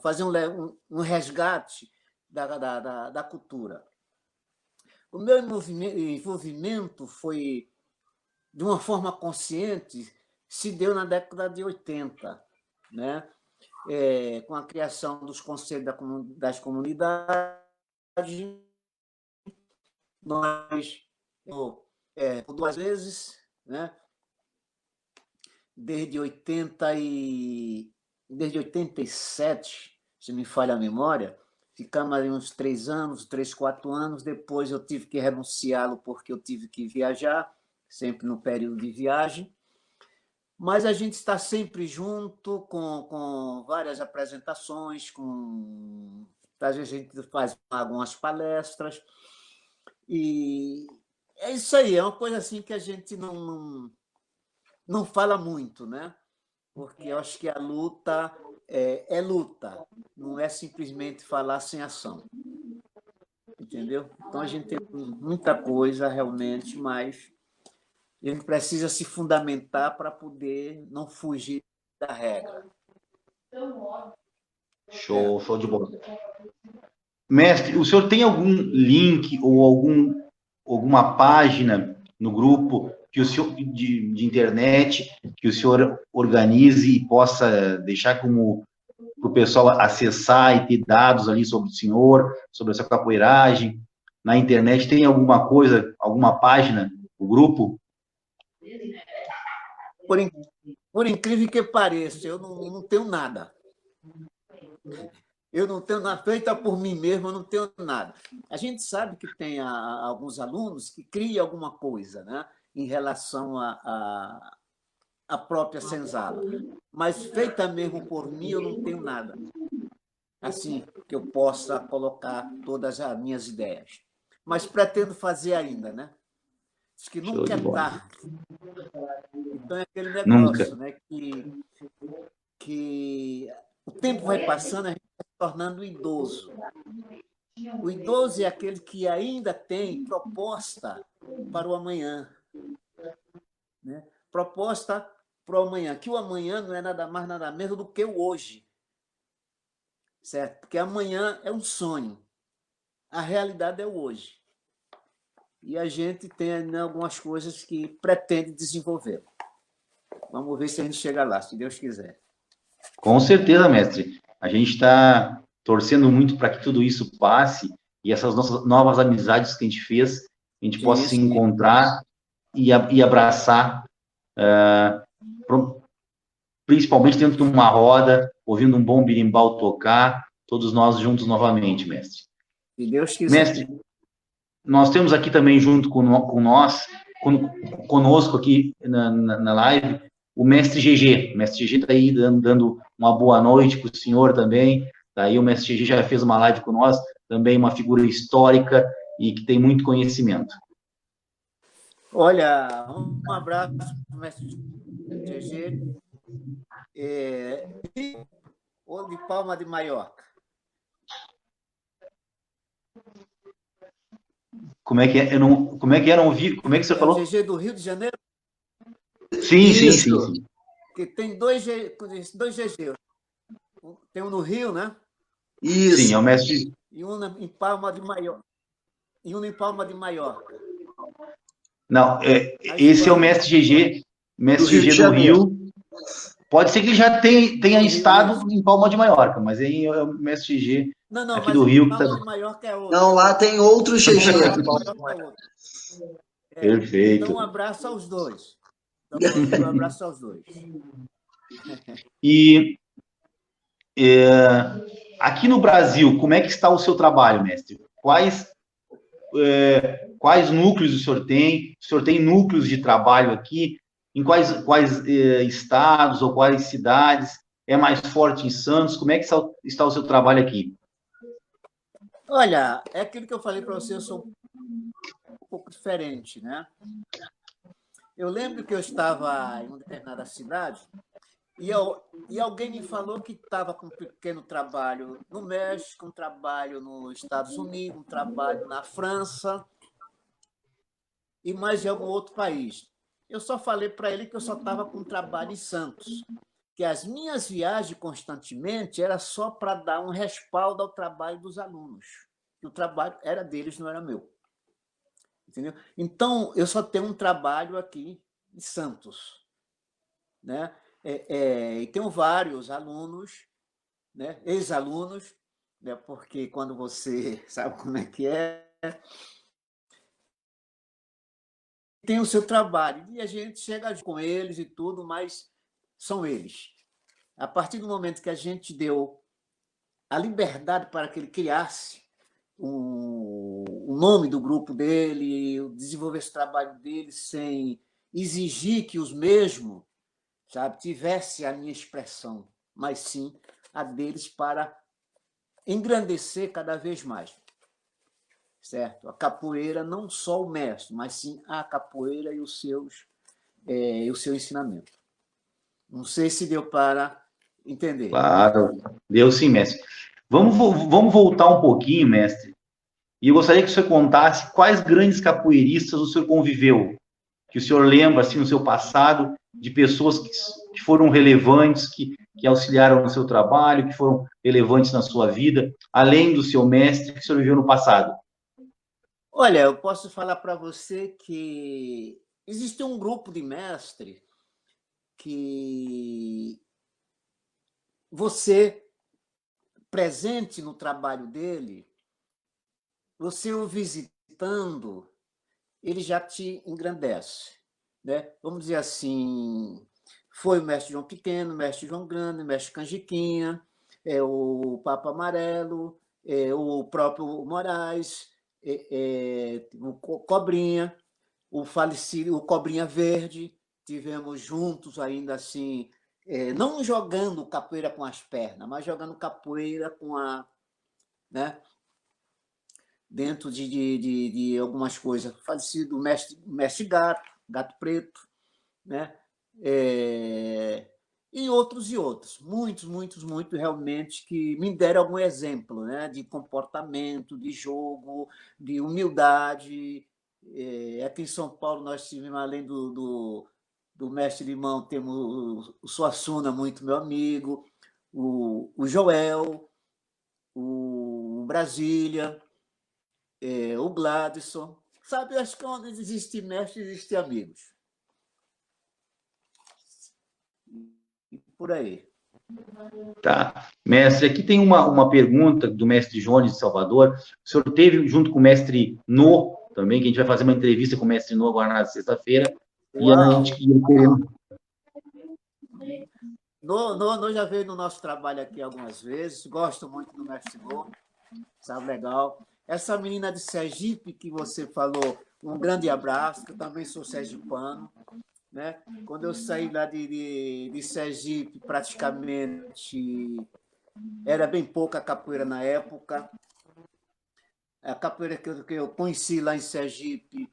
fazer um resgate da cultura. O meu envolvimento foi, de uma forma consciente, se deu na década de 80, né? Com a criação dos conselhos das comunidades, nós, por 2 vezes, né? Desde 87, se me falha a memória, ficamos ali uns 3 anos, 3, 4 anos, depois eu tive que renunciá-lo porque eu tive que viajar, sempre no período de viagem, mas a gente está sempre junto, com várias apresentações, às vezes a gente faz algumas palestras, e é isso aí, é uma coisa assim que a gente não fala muito, né? Porque eu acho que a luta é luta, não é simplesmente falar sem ação, entendeu? Então a gente tem muita coisa realmente, mas a gente precisa se fundamentar para poder não fugir da regra. Show de bola. Mestre, o senhor tem algum link ou alguma página no grupo que o senhor, de internet que o senhor organize e possa deixar como para o pessoal acessar e ter dados ali sobre o senhor, sobre a sua capoeiragem? Na internet tem alguma coisa, alguma página, o grupo? Por incrível que pareça, eu não tenho nada. Eu não tenho nada, feita por mim mesmo, eu não tenho nada. A gente sabe que tem alguns alunos que criam alguma coisa, né, em relação à própria senzala, mas feita mesmo por mim, eu não tenho nada. Assim, que eu possa colocar todas as minhas ideias. Mas pretendo fazer ainda, né? Acho que nunca é tarde. Então é aquele negócio, né, que o tempo vai passando, a gente vai se tornando idoso. O idoso é aquele que ainda tem proposta para o amanhã, né? Proposta para o amanhã, que o amanhã não é nada mais, nada menos do que o hoje, certo? Porque amanhã é um sonho, a realidade é o hoje. E a gente tem algumas coisas que pretende desenvolver. Vamos ver se a gente chega lá, se Deus quiser. Com certeza, mestre. A gente está torcendo muito para que tudo isso passe e essas nossas novas amizades que a gente fez, a gente possa se encontrar e abraçar, principalmente dentro de uma roda, ouvindo um bom berimbau tocar, todos nós juntos novamente, mestre. Se Deus quiser. Mestre, nós temos aqui também junto conosco aqui na live, o mestre GG. O mestre GG está aí dando uma boa noite para o senhor também. Daí o mestre GG já fez uma live com nós, também uma figura histórica e que tem muito conhecimento. Olha, um abraço para o mestre GG. Ou de Palma de Maiorca. Como é que é? Como é que era? Como é que você falou? O GG do Rio de Janeiro? Sim. Que tem dois GG. Tem um no Rio, né? Isso. Sim, é o mestre. E um em Palma de Maiorca. Não, esse é o mestre GG. Mestre GG do Rio. Pode ser que ele já tenha estado em Palma de Maiorca, mas aí é o mestre GG aqui do Rio. Palma de Maiorca é outro. Não, lá tem outro GG. Perfeito. Então, um abraço aos dois. E aqui no Brasil, como é que está o seu trabalho, mestre? Quais núcleos o senhor tem? O senhor tem núcleos de trabalho aqui? Em quais estados ou quais cidades? É mais forte em Santos? Como é que está o seu trabalho aqui? Olha, é aquilo que eu falei para você, eu sou um pouco diferente, né? Eu lembro que eu estava em uma determinada cidade E alguém me falou que estava com um pequeno trabalho no México, um trabalho nos Estados Unidos, um trabalho na França e mais em algum outro país. Eu só falei para ele que eu só estava com um trabalho em Santos, que as minhas viagens constantemente era só para dar um respaldo ao trabalho dos alunos. O trabalho era deles, não era meu. Entendeu? Então, eu só tenho um trabalho aqui em Santos, né? E tenho vários alunos, né? Ex-alunos, né? Porque quando você sabe como é que é, tem o seu trabalho, e a gente chega com eles e tudo, mas são eles. A partir do momento que a gente deu a liberdade para que ele criasse o nome do grupo dele, desenvolver esse trabalho dele sem exigir que os mesmos, sabe, tivesse a minha expressão, mas sim a deles para engrandecer cada vez mais. Certo? A capoeira, não só o mestre, mas sim a capoeira e o seu ensinamento. Não sei se deu para entender. Claro, deu sim, mestre. Vamos voltar um pouquinho, mestre. E eu gostaria que o senhor contasse quais grandes capoeiristas o senhor conviveu, que o senhor lembra, assim, no seu passado, de pessoas que foram relevantes, que auxiliaram no seu trabalho, que foram relevantes na sua vida, além do seu mestre que o senhor viveu no passado. Olha, eu posso falar para você que existe um grupo de mestre que você, presente no trabalho dele, você o visitando, ele já te engrandece, né? Vamos dizer assim, foi o mestre João Pequeno, o mestre João Grande, o mestre Canjiquinha, o Papa Amarelo, o próprio Moraes, o Cobrinha, o falecido, o Cobrinha Verde, tivemos juntos ainda assim, não jogando capoeira com as pernas, mas jogando capoeira com a, né, dentro de algumas coisas. Falecido mestre Gato, Gato Preto, né? E outros, muitos, realmente, que me deram algum exemplo, né? De comportamento, de jogo, de humildade. Aqui em São Paulo, nós tivemos, além do mestre Limão, temos o Suassuna, muito meu amigo, o Joel, o Brasília, o Gladson. Sabe, acho que onde existe mestre, existe amigos. E por aí. Tá. Mestre, aqui tem uma pergunta do mestre Jones de Salvador. O senhor teve, junto com o mestre No, também, que a gente vai fazer uma entrevista com o mestre No agora na sexta-feira. E a gente querendo... No já veio no nosso trabalho aqui algumas vezes, gosto muito do mestre No, sabe, legal. Essa menina de Sergipe que você falou, um grande abraço, que eu também sou sergipano, né? Quando eu saí lá de Sergipe, praticamente era bem pouca capoeira na época. A capoeira que eu conheci lá em Sergipe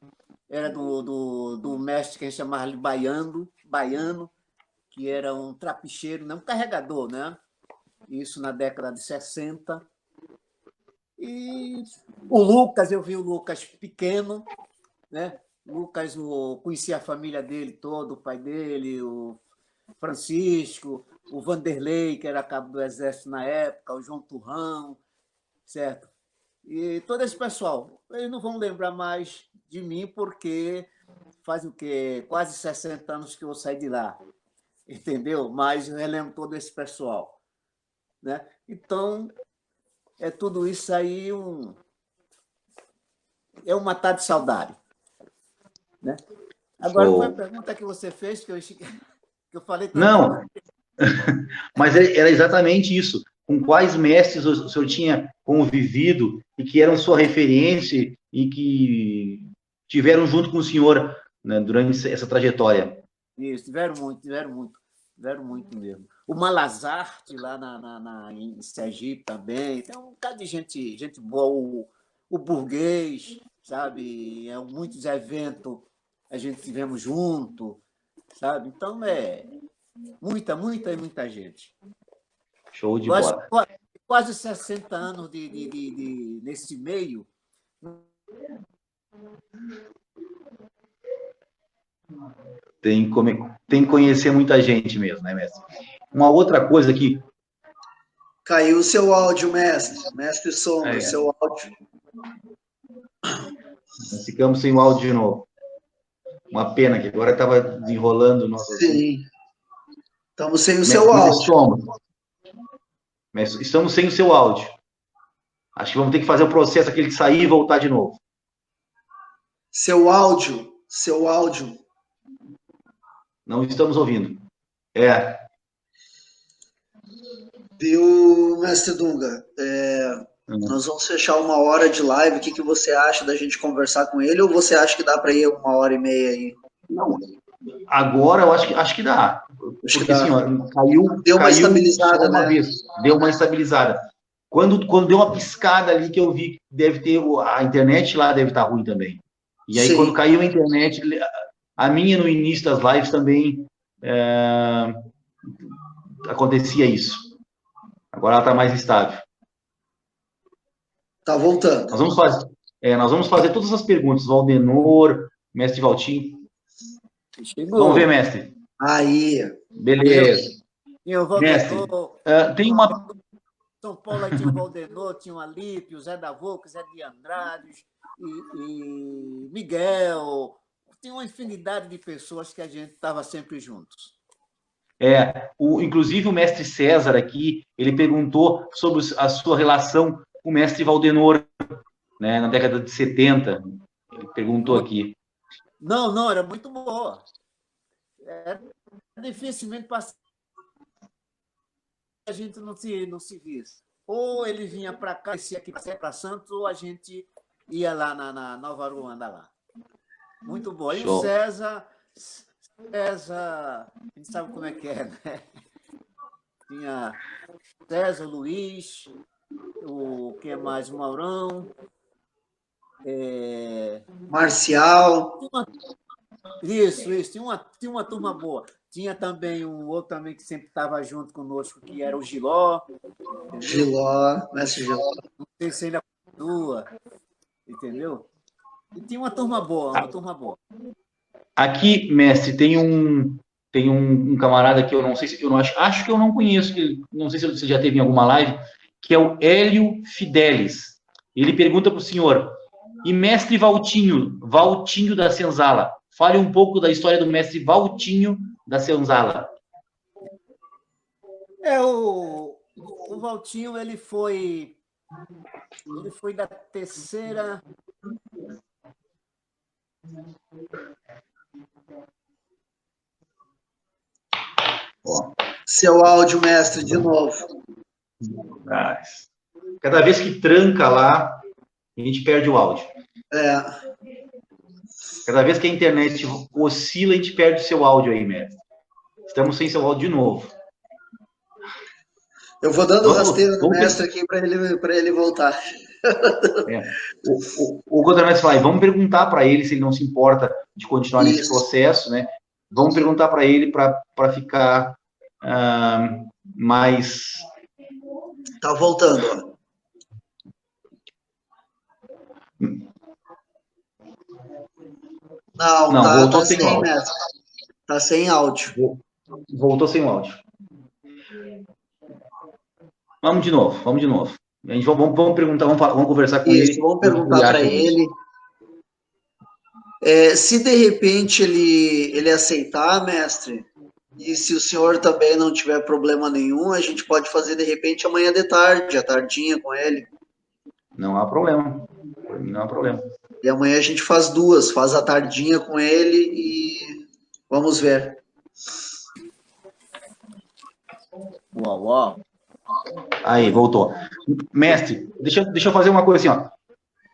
era do mestre que a gente chamava de Baiano, que era um trapicheiro, um carregador, né? Isso na década de 60. E o Lucas, eu vi o Lucas pequeno, né? Lucas, conhecia a família dele toda, o pai dele, o Francisco, o Vanderlei, que era cabo do Exército na época, o João Turrão, certo? E todo esse pessoal, eles não vão lembrar mais de mim, porque faz o quê? Quase 60 anos que eu saí de lá, entendeu? Mas eu relembro todo esse pessoal, né? Então, é tudo isso aí, é um matar de saudade, né? Agora, foi a pergunta que você fez, que eu falei tanto. Não, mas era exatamente isso. Com quais mestres o senhor tinha convivido e que eram sua referência e que tiveram junto com o senhor, né, durante essa trajetória? Isso, tiveram muito mesmo. O Malazarte, lá em Sergipe também, tem um bocado de gente boa, o Burguês, sabe? Muitos eventos a gente tivemos junto, sabe? Então, Muita gente. Show de bola. Quase 60 anos nesse meio. Tem que conhecer muita gente mesmo, né, mestre? Uma outra coisa aqui. Caiu o seu áudio, mestre. Mestre Sombra, seu áudio. Nós ficamos sem o áudio de novo. Uma pena, que agora estava desenrolando o nosso... Sim. Estamos sem o seu áudio. Estamos sem o seu áudio. Acho que vamos ter que fazer o processo aquele de sair e voltar de novo. Seu áudio. Não estamos ouvindo. Viu, mestre Dunga? Nós vamos fechar 1 hora de live. O que você acha da gente conversar com ele? Ou você acha que dá para ir 1h30 aí? Não. Agora eu acho que dá. Acho porque que dá. assim, ó, deu uma estabilizada, uma né? vez. Deu uma estabilizada. Quando deu uma piscada ali que eu vi que deve ter... A internet lá deve estar ruim também. E aí, Sim. quando caiu a internet, a minha no início das lives também acontecia isso. Agora ela está mais estável. Tá voltando. Nós vamos fazer todas as perguntas. Valdenor, mestre Valtinho. Chegou. Vamos ver, mestre. Aí. Beleza. Mestre, tem uma... São Paulo aí tinha o Valdenor, tinha o Alípio, o Zé da Volca, Zé de Andrade e Miguel. Tinha uma infinidade de pessoas que a gente estava sempre juntos. Inclusive o mestre César aqui, ele perguntou sobre a sua relação com o mestre Valdenor, né, na década de 70. Ele perguntou aqui. Não, era muito boa. Dificilmente passava, a gente não se visse. Ou ele vinha para cá, descia aqui para Santos, ou a gente ia lá na Nova Aruanda lá. Muito bom. E o César, a gente sabe como é que é, né? Tinha César, Luiz, o que mais? O Maurão, Marcial. Isso. Tinha uma turma boa. Tinha também um outro também que sempre estava junto conosco, que era o Giló. Mestre Giló. Não sei se ainda continua, entendeu? E tinha uma turma boa, Aqui, mestre, tem um camarada que eu não sei se eu não acho que eu não conheço, não sei se você já teve em alguma live, que é o Hélio Fidelis. Ele pergunta para o senhor: e mestre Valtinho da Senzala? Fale um pouco da história do mestre Valtinho da Senzala. O Valtinho, ele foi da terceira... Seu áudio, mestre, de novo. Cada vez que tranca lá, a gente perde o áudio. Cada vez que a internet oscila, a gente perde o seu áudio aí, mestre. Estamos sem seu áudio de novo. Eu vou dando rasteiro no mestre aqui para ele voltar. O Godamestre fala, vamos perguntar para ele se ele não se importa de continuar nesse processo, né? Vamos perguntar para ele para ficar mais... Tá voltando, ó. Não, voltou tá sem áudio. Mestre. Tá sem áudio. Voltou sem áudio. Vamos de novo. A gente vamos perguntar, vamos conversar com ele. Vamos perguntar para ele. Se de repente ele aceitar, mestre, e se o senhor também não tiver problema nenhum, a gente pode fazer de repente amanhã de tarde, à tardinha com ele. Não há problema. Para mim não há problema. E amanhã a gente faz duas, faz a tardinha com ele e vamos ver. Uau. Aí, voltou. Mestre, deixa eu fazer uma coisa assim, ó.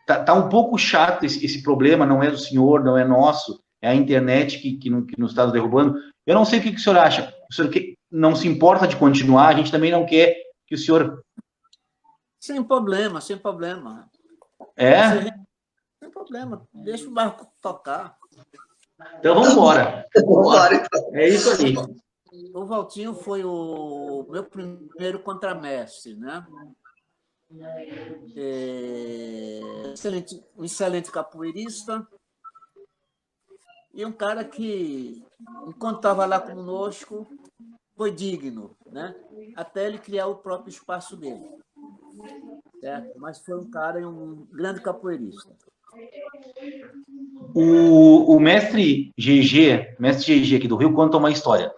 Tá um pouco chato esse problema, não é do senhor, não é nosso, é a internet que nos está derrubando. Eu não sei o que o senhor acha. O senhor não se importa de continuar, a gente também não quer que o senhor... Sem problema. Sem problema, deixa o barco tocar. Então vamos embora. É isso aí. o Valtinho foi o meu primeiro contramestre, né? Um excelente capoeirista e um cara que, enquanto estava lá conosco, foi digno, né? Até ele criar o próprio espaço dele. Certo? Mas foi um cara e um grande capoeirista. O mestre GG aqui do Rio, conta uma história.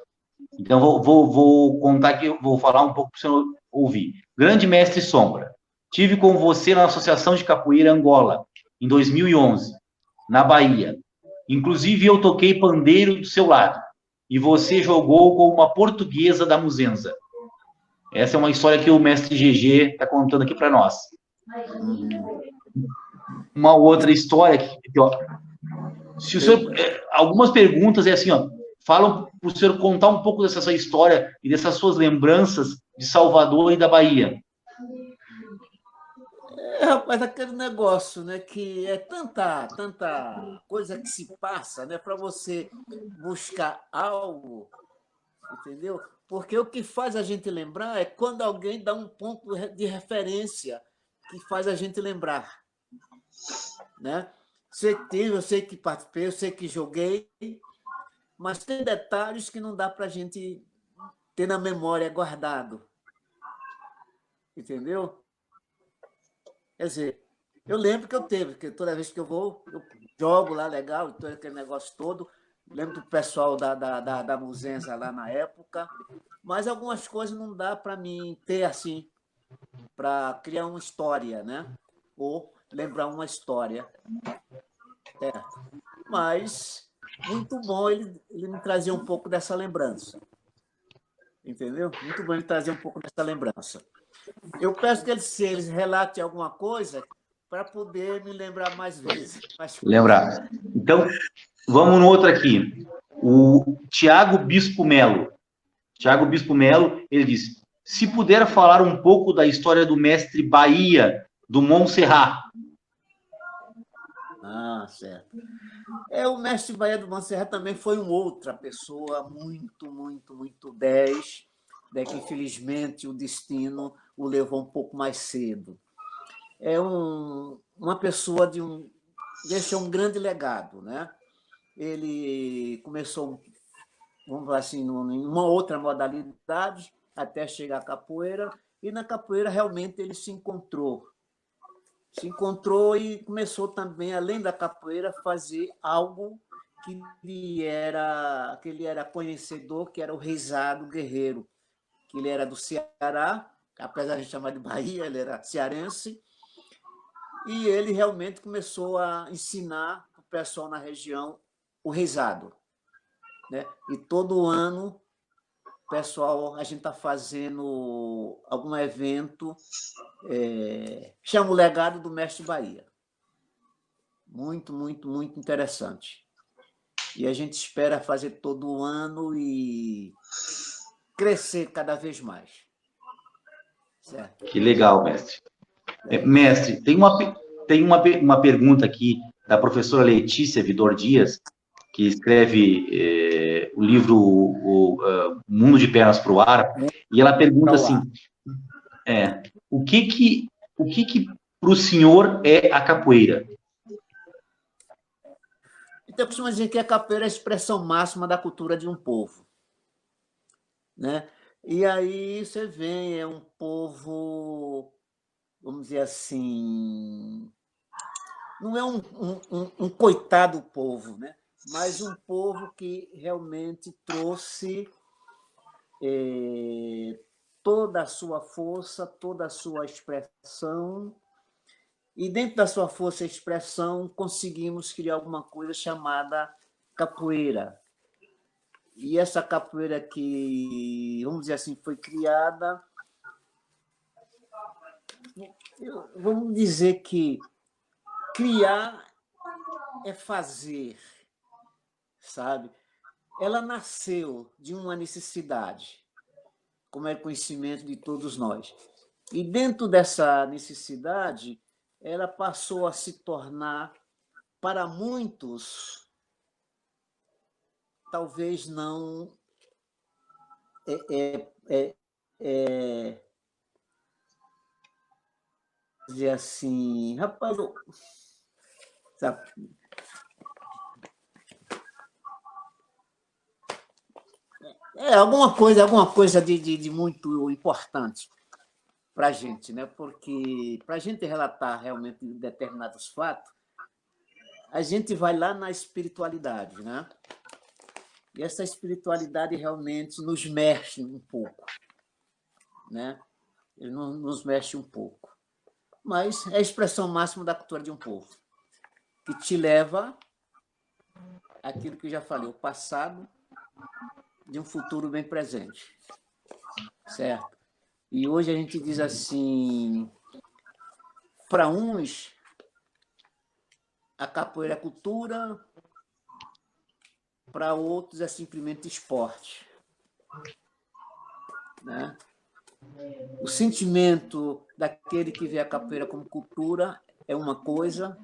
Então, vou contar aqui, vou falar um pouco para o senhor ouvir. Grande mestre Sombra, tive com você na Associação de Capoeira Angola, em 2011, na Bahia. Inclusive, eu toquei pandeiro do seu lado, e você jogou com uma portuguesa da Muzenza. Essa é uma história que o mestre GG está contando aqui para nós. Uma outra história que ó, se o senhor, algumas perguntas é assim, ó, falam para o senhor contar um pouco dessa sua história e dessas suas lembranças de Salvador e da Bahia. Rapaz, aquele negócio, né, que é tanta coisa que se passa, né, para você buscar algo, entendeu? Porque o que faz a gente lembrar é quando alguém dá um ponto de referência que faz a gente lembrar, né? Eu sei que participei, eu sei que joguei, mas tem detalhes que não dá para a gente ter na memória guardado, entendeu? Quer dizer, eu lembro que eu teve, porque toda vez que eu vou, eu jogo lá legal, todo aquele negócio todo. Lembro do pessoal da Muzenza lá na época, mas algumas coisas não dá para mim ter assim, para criar uma história, né? Ou lembrar uma história. Certo? Mas muito bom ele me trazer um pouco dessa lembrança. Entendeu? Muito bom ele trazer um pouco dessa lembrança. Eu peço que eles relatem alguma coisa para poder me lembrar mais vezes. Lembrar. Então, vamos no outro aqui. O Tiago Bispo Melo. Tiago Bispo Melo, ele diz, se puder falar um pouco da história do mestre Bahia, do Montserrat. Ah, certo. O mestre Bahia do Montserrat também foi uma outra pessoa muito 10, né, que infelizmente o destino o levou um pouco mais cedo. Uma pessoa deixou um grande legado, né? Ele começou, vamos falar assim, em uma outra modalidade, até chegar à capoeira, e na capoeira realmente ele se encontrou e começou também, além da capoeira, a fazer algo que ele era conhecedor, que era o rezado guerreiro, que ele era do Ceará, apesar de chamar de Bahia, ele era cearense, e ele realmente começou a ensinar o pessoal na região o rezado, né? E todo ano, pessoal, a gente está fazendo algum evento, chama o Legado do Mestre Bahia. Muito interessante. E a gente espera fazer todo ano e crescer cada vez mais. Certo? Que legal, mestre. Mestre, tem uma pergunta aqui da professora Letícia Vidor Dias, que escreve o livro Mundo de Pernas para o Ar, e ela pergunta assim, o que para o senhor é a capoeira? Então, eu costumo dizer que a capoeira é a expressão máxima da cultura de um povo, né? E aí você vê, é um povo, vamos dizer assim, não é um coitado povo, né? Mas um povo que realmente trouxe toda a sua força, toda a sua expressão, e dentro da sua força e expressão conseguimos criar alguma coisa chamada capoeira. E essa capoeira que, vamos dizer assim, foi criada, vamos dizer que criar é fazer, sabe? Ela nasceu de uma necessidade, como é conhecimento de todos nós. E dentro dessa necessidade, ela passou a se tornar, para muitos, talvez não dizer assim, rapaz, sabe, alguma coisa de muito importante para a gente, né? Porque para a gente relatar realmente determinados fatos, a gente vai lá na espiritualidade, né? E essa espiritualidade realmente nos mexe um pouco, né? Ele nos mexe um pouco. Mas é a expressão máxima da cultura de um povo, que te leva àquilo que eu já falei, o passado de um futuro bem presente, certo? E hoje a gente diz assim, para uns, a capoeira é cultura, para outros é simplesmente esporte, né? O sentimento daquele que vê a capoeira como cultura é uma coisa,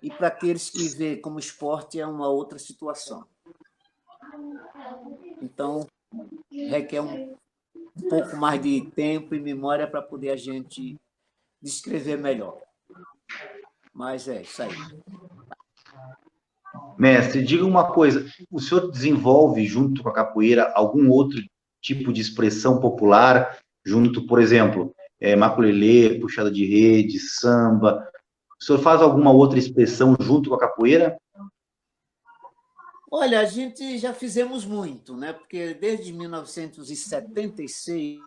e para aqueles que vê como esporte é uma outra situação. Então, requer um pouco mais de tempo e memória para poder a gente descrever melhor. Mas é isso aí. Mestre, diga uma coisa, o senhor desenvolve junto com a capoeira algum outro tipo de expressão popular, junto, por exemplo, maculelê, puxada de rede, samba? O senhor faz alguma outra expressão junto com a capoeira? Olha, a gente já fizemos muito, né? Porque desde 1976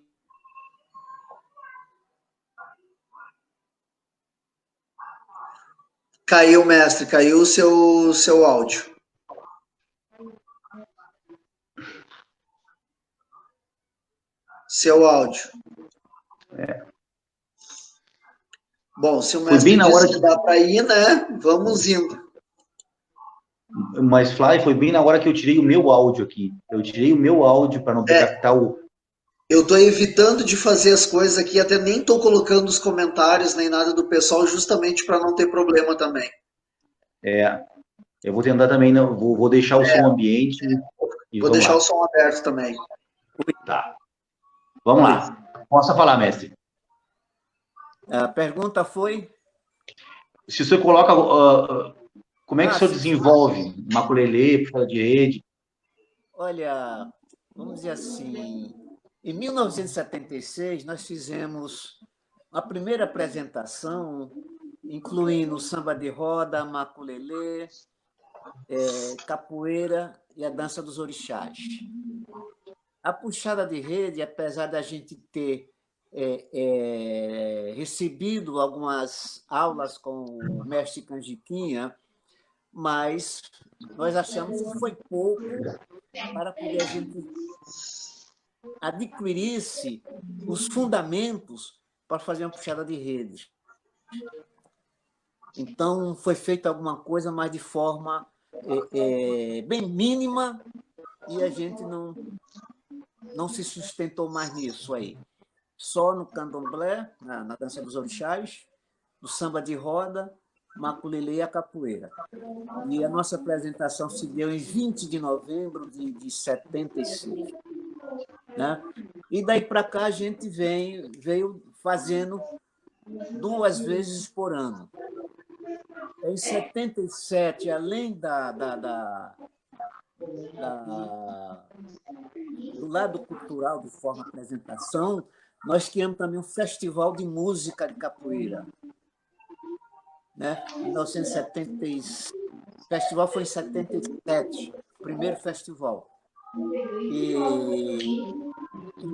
Caiu, mestre, caiu o seu áudio. Seu áudio. Bom, se o Foi mestre bem na hora disse que dá para ir, né? Vamos indo. Mas, Fly, foi bem na hora que eu tirei o meu áudio aqui. Eu tirei o meu áudio para não ter captar o... Eu estou evitando de fazer as coisas aqui, até nem estou colocando os comentários nem nada do pessoal, justamente para não ter problema também. Eu vou tentar também, não, vou deixar o som ambiente e Vou vamos deixar lá. o som aberto também. Tá. Vamos lá. Posso falar, mestre? a pergunta foi... Se o senhor coloca... como é que o senhor sim. desenvolve maculelê, puxada de rede? Olha, vamos dizer assim, em 1976 nós fizemos a primeira apresentação, incluindo samba de roda, maculelê, capoeira e a dança dos orixás. A puxada de rede, apesar da gente ter recebido algumas aulas com o mestre Canjiquinha, mas nós achamos que foi pouco para poder a gente adquirisse os fundamentos para fazer uma puxada de rede. Então, foi feita alguma coisa, mas de forma bem mínima, e a gente não se sustentou mais nisso aí. Só no candomblé, na dança dos orixás, no samba de roda, maculelê e a capoeira. E a nossa apresentação se deu em 20 de novembro de 76. Né? E daí para cá a gente veio fazendo 2 vezes por ano. Em 77, além do lado cultural, de forma apresentação, nós criamos também um festival de música de capoeira. Né? Em 1976, o festival foi em 77, o primeiro festival. E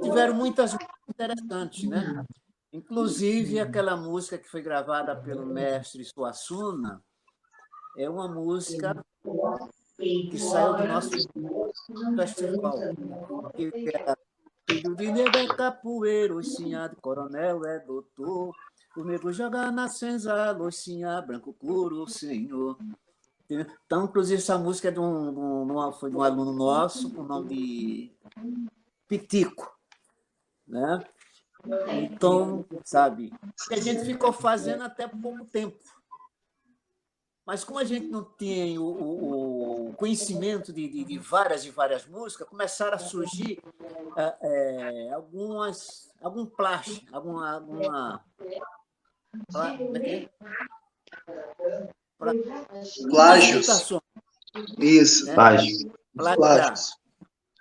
tiveram muitas músicas interessantes, né? Inclusive, aquela música que foi gravada pelo mestre Suassuna é uma música que saiu do nosso festival. Que é filho de nego é capoeiro, oxinha de coronel é doutor. O nego joga na senzala, oxinha branco curo, senhor. Então, inclusive, essa música é foi de um aluno nosso, com o nome de Pitico. Né? Então, sabe, a gente ficou fazendo até pouco tempo. Mas como a gente não tem o conhecimento de várias músicas, começaram a surgir algum plágio, como é que é? Plágios. Isso. Né? Plágio. Plágios.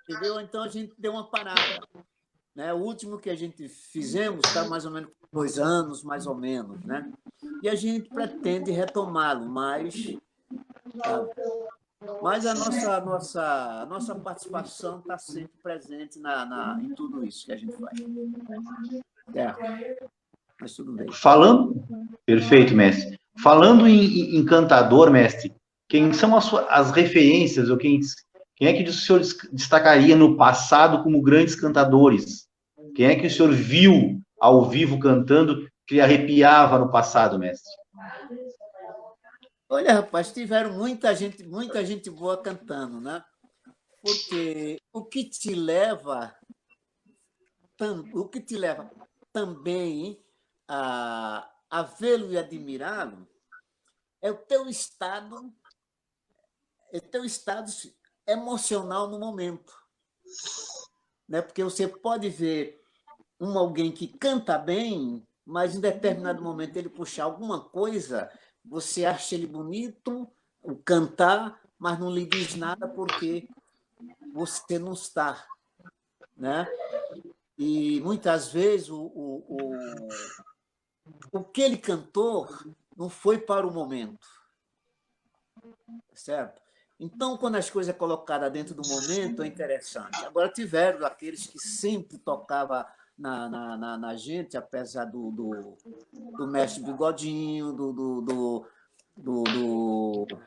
Entendeu? Então a gente deu uma parada. Né? O último que a gente fizemos está mais ou menos 2 anos, mais ou menos, né? E a gente pretende retomá-lo, mas a nossa participação está sempre presente em tudo isso que a gente faz. Mas tudo bem. Perfeito, mestre. Falando em cantador, mestre, quem são as referências, ou quem é que o senhor destacaria no passado como grandes cantadores? Quem é que o senhor viu ao vivo cantando que lhe arrepiava no passado, mestre? Olha, rapaz, tiveram muita gente boa cantando, né? Porque o que te leva também a vê-lo e admirá-lo é o teu estado emocional no momento, né? Porque você pode ver alguém que canta bem, mas em determinado momento ele puxar alguma coisa, você acha ele bonito, o cantar, mas não lhe diz nada porque você não está, né? E muitas vezes o que ele cantou não foi para o momento, certo? Então, quando as coisas são colocadas dentro do momento, é interessante. Agora, tiveram aqueles que sempre tocavam na gente, apesar do Mestre Bigodinho, do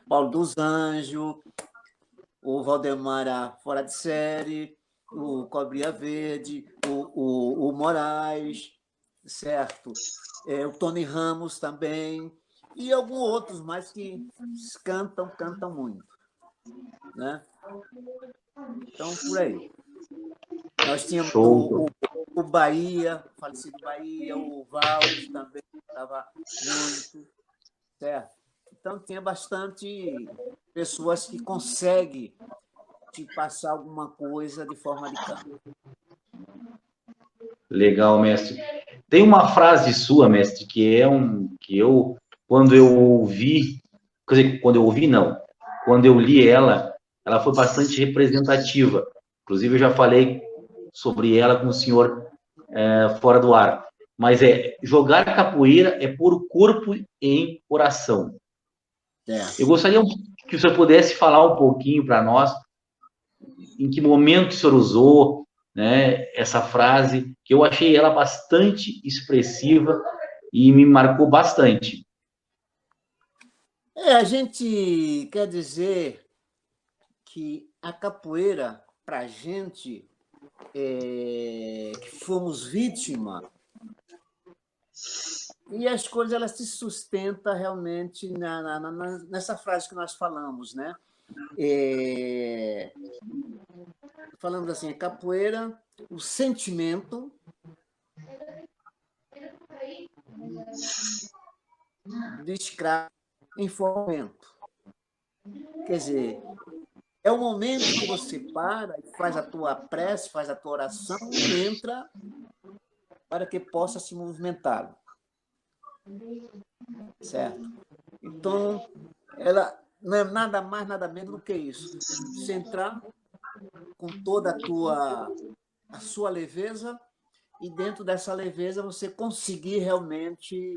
Paulo dos Anjos, o Valdemar Fora de Série, o Cobrinha Verde, o Moraes, certo? O Tony Ramos também, e alguns outros mais que cantam muito, né? Então, por aí. Nós tínhamos o Bahia, o falecido Bahia, o Valdes também estava muito, certo? Então, tinha bastante pessoas que conseguem te passar alguma coisa de forma de canto. Legal, mestre. Tem uma frase sua, mestre, que eu, quando eu ouvi, quer dizer, quando eu ouvi, não, quando eu li ela foi bastante representativa. Inclusive, eu já falei sobre ela com o senhor fora do ar. Mas jogar capoeira é pôr o corpo em oração. Eu gostaria que o senhor pudesse falar um pouquinho para nós em que momento o senhor usou, né, essa frase, que eu achei ela bastante expressiva e me marcou bastante. A gente quer dizer que a capoeira, para a gente, que fomos vítima, e as coisas elas se sustentam realmente nessa frase que nós falamos, né? Falamos assim, a capoeira, o sentimento de escravo em fomento. Quer dizer, é o momento que você para e faz a tua prece, faz a tua oração e entra para que possa se movimentar. Certo? Então, ela não é nada mais, nada menos do que isso. Você entrar com toda a sua leveza e dentro dessa leveza você conseguir realmente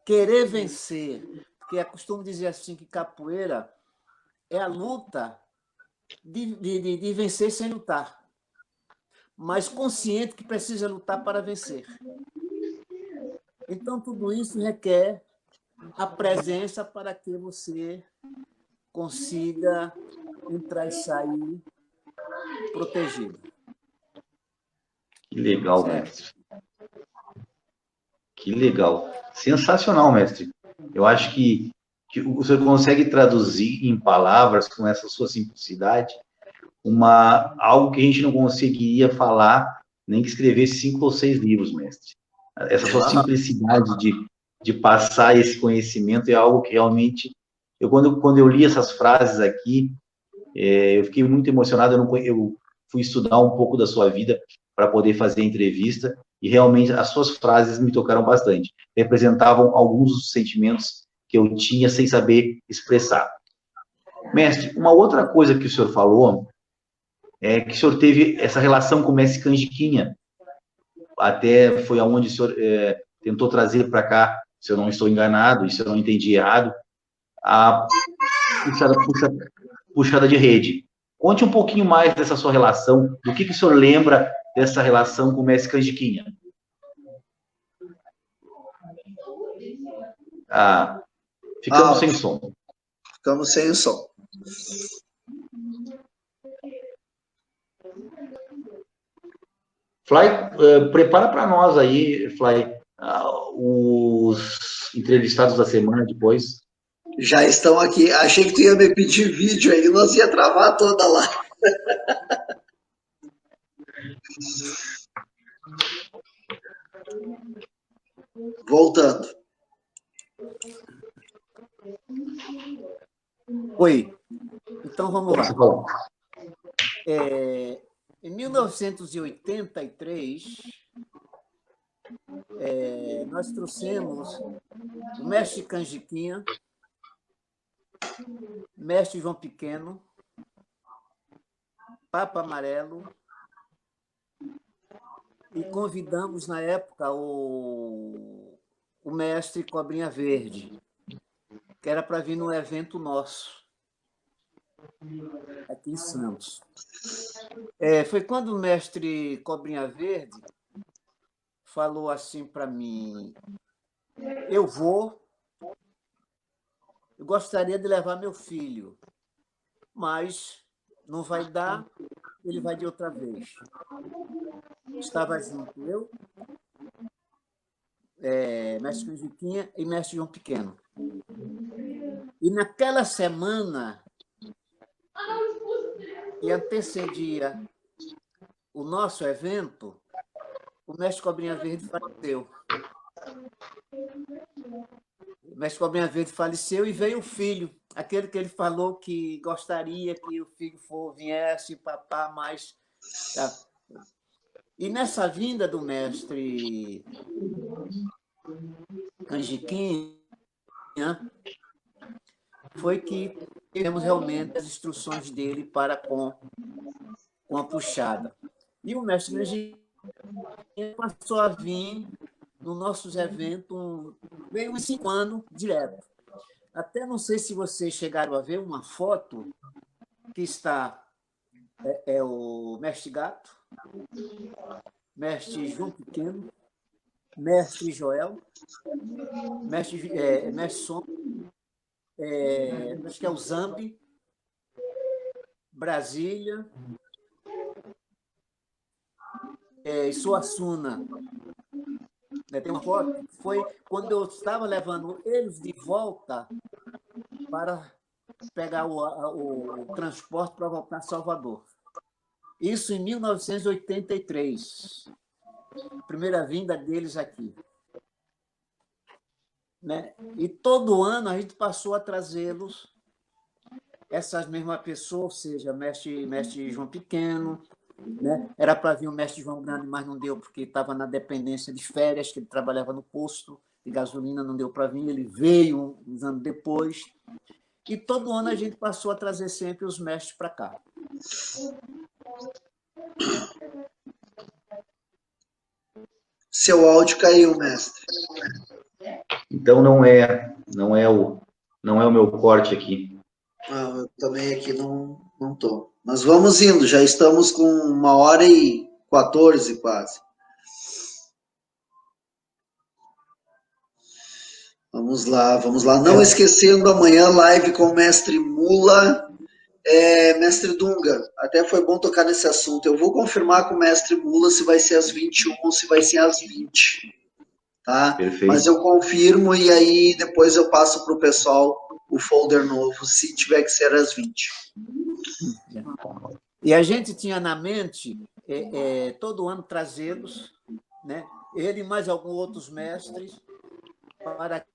querer vencer. Porque eu costumo dizer assim que capoeira é a luta de vencer sem lutar, mas consciente que precisa lutar para vencer. Então, tudo isso requer a presença para que você consiga entrar e sair protegido. Que legal, mestre. Que legal. Sensacional, mestre. Eu acho que o senhor consegue traduzir em palavras, com essa sua simplicidade, algo que a gente não conseguiria falar, nem que escrevesse 5 ou 6 livros, mestre. Essa sua simplicidade de passar esse conhecimento, é algo que realmente... Quando eu li essas frases aqui, eu fiquei muito emocionado. Eu fui estudar um pouco da sua vida para poder fazer a entrevista, e realmente as suas frases me tocaram bastante. Representavam alguns dos sentimentos que eu tinha sem saber expressar. Mestre, uma outra coisa que o senhor falou é que o senhor teve essa relação com o mestre Canjiquinha. Até foi aonde o senhor tentou trazer para cá, se eu não estou enganado, e se eu não entendi errado, a puxada de rede. Conte um pouquinho mais dessa sua relação, do que o senhor lembra dessa relação com o mestre Canjiquinha. Ficamos sem som. Ficamos sem o som. Fly, prepara para nós aí, Fly, os entrevistados da semana depois. Já estão aqui. Achei que tu ia me pedir vídeo aí, nós ia travar toda lá. Voltando. Oi. Então, vamos lá. Em 1983, nós trouxemos o mestre Canjiquinha, mestre João Pequeno, Papa Amarelo, e convidamos, na época, o mestre Cobrinha Verde, que era para vir num evento nosso, aqui em Santos. Foi quando o mestre Cobrinha Verde falou assim para mim: eu gostaria de levar meu filho, mas não vai dar, ele vai de outra vez. Estava junto eu, mestre Canjiquinha e mestre João Pequeno. E naquela semana que antecedia o nosso evento, o mestre Cobrinha Verde faleceu. O mestre Cobrinha Verde faleceu e veio o filho, aquele que ele falou que gostaria que o filho viesse, papá, mas... Tá. E nessa vinda do mestre Canjiquinha, foi que tivemos realmente as instruções dele para com a puxada. E o mestre Canjiquinha passou a vir nos nossos eventos, veio uns 5 anos direto. Até não sei se vocês chegaram a ver uma foto que está o mestre Gato, mestre João Pequeno, mestre Joel, mestre Sombra, acho que é o Zambi, Brasília, e Suassuna. Tem uma foto, foi quando eu estava levando eles de volta para pegar o transporte para voltar a Salvador. Isso em 1983. Primeira vinda deles aqui. Né? E todo ano a gente passou a trazê-los, essas mesmas pessoas, ou seja, mestre João Pequeno, né? Era para vir o mestre João Grande, mas não deu, porque estava na dependência de férias, que ele trabalhava no posto de gasolina, não deu para vir, ele veio uns anos depois. E todo ano a gente passou a trazer sempre os mestres para cá. Seu áudio caiu, mestre. Então não é o meu corte aqui. Eu também aqui não estou. Mas vamos indo, já estamos com 1h14 quase. Vamos lá. Não esquecendo, amanhã live com o mestre Mula. Mestre Dunga, até foi bom tocar nesse assunto. Eu vou confirmar com o mestre Mula se vai ser às 21 ou se vai ser às 20. Tá? Perfeito. Mas eu confirmo e aí depois eu passo para o pessoal o folder novo, se tiver que ser às 20. E a gente tinha na mente todo ano trazê-los, né? Ele e mais alguns outros mestres, para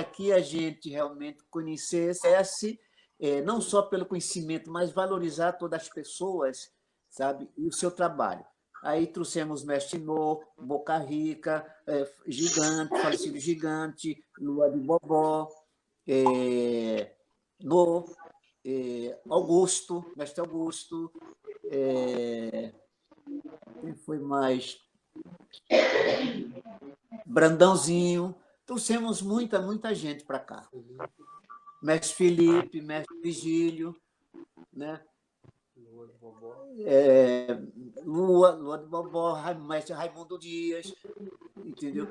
que a gente realmente conhecesse, não só pelo conhecimento, mas valorizar todas as pessoas, sabe, e o seu trabalho. Aí trouxemos Mestre No, Boca Rica, Gigante, falecido Gigante, Lua de Bobó, No, Augusto, Mestre Augusto, quem foi mais? Brandãozinho. Trouxemos muita gente para cá. Mestre Felipe, Mestre Vigílio, né? Lua de Bobó, Mestre Raimundo Dias, entendeu?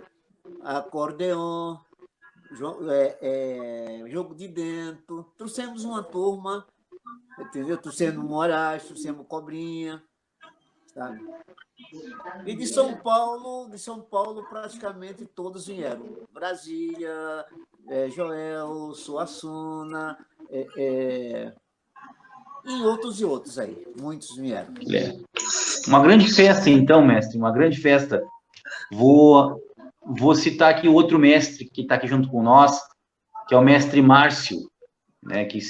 Acordeon, jogo de dentro. Trouxemos uma turma, entendeu? Trouxemos Moraes, trouxemos Cobrinha, sabe? E de São Paulo praticamente todos vieram. Brasília, Joel, Suassuna, e outros aí. Muitos vieram. Uma grande festa, então, mestre, uma grande festa. Vou citar aqui outro mestre que está aqui junto com nós, que é o mestre Márcio, né? Que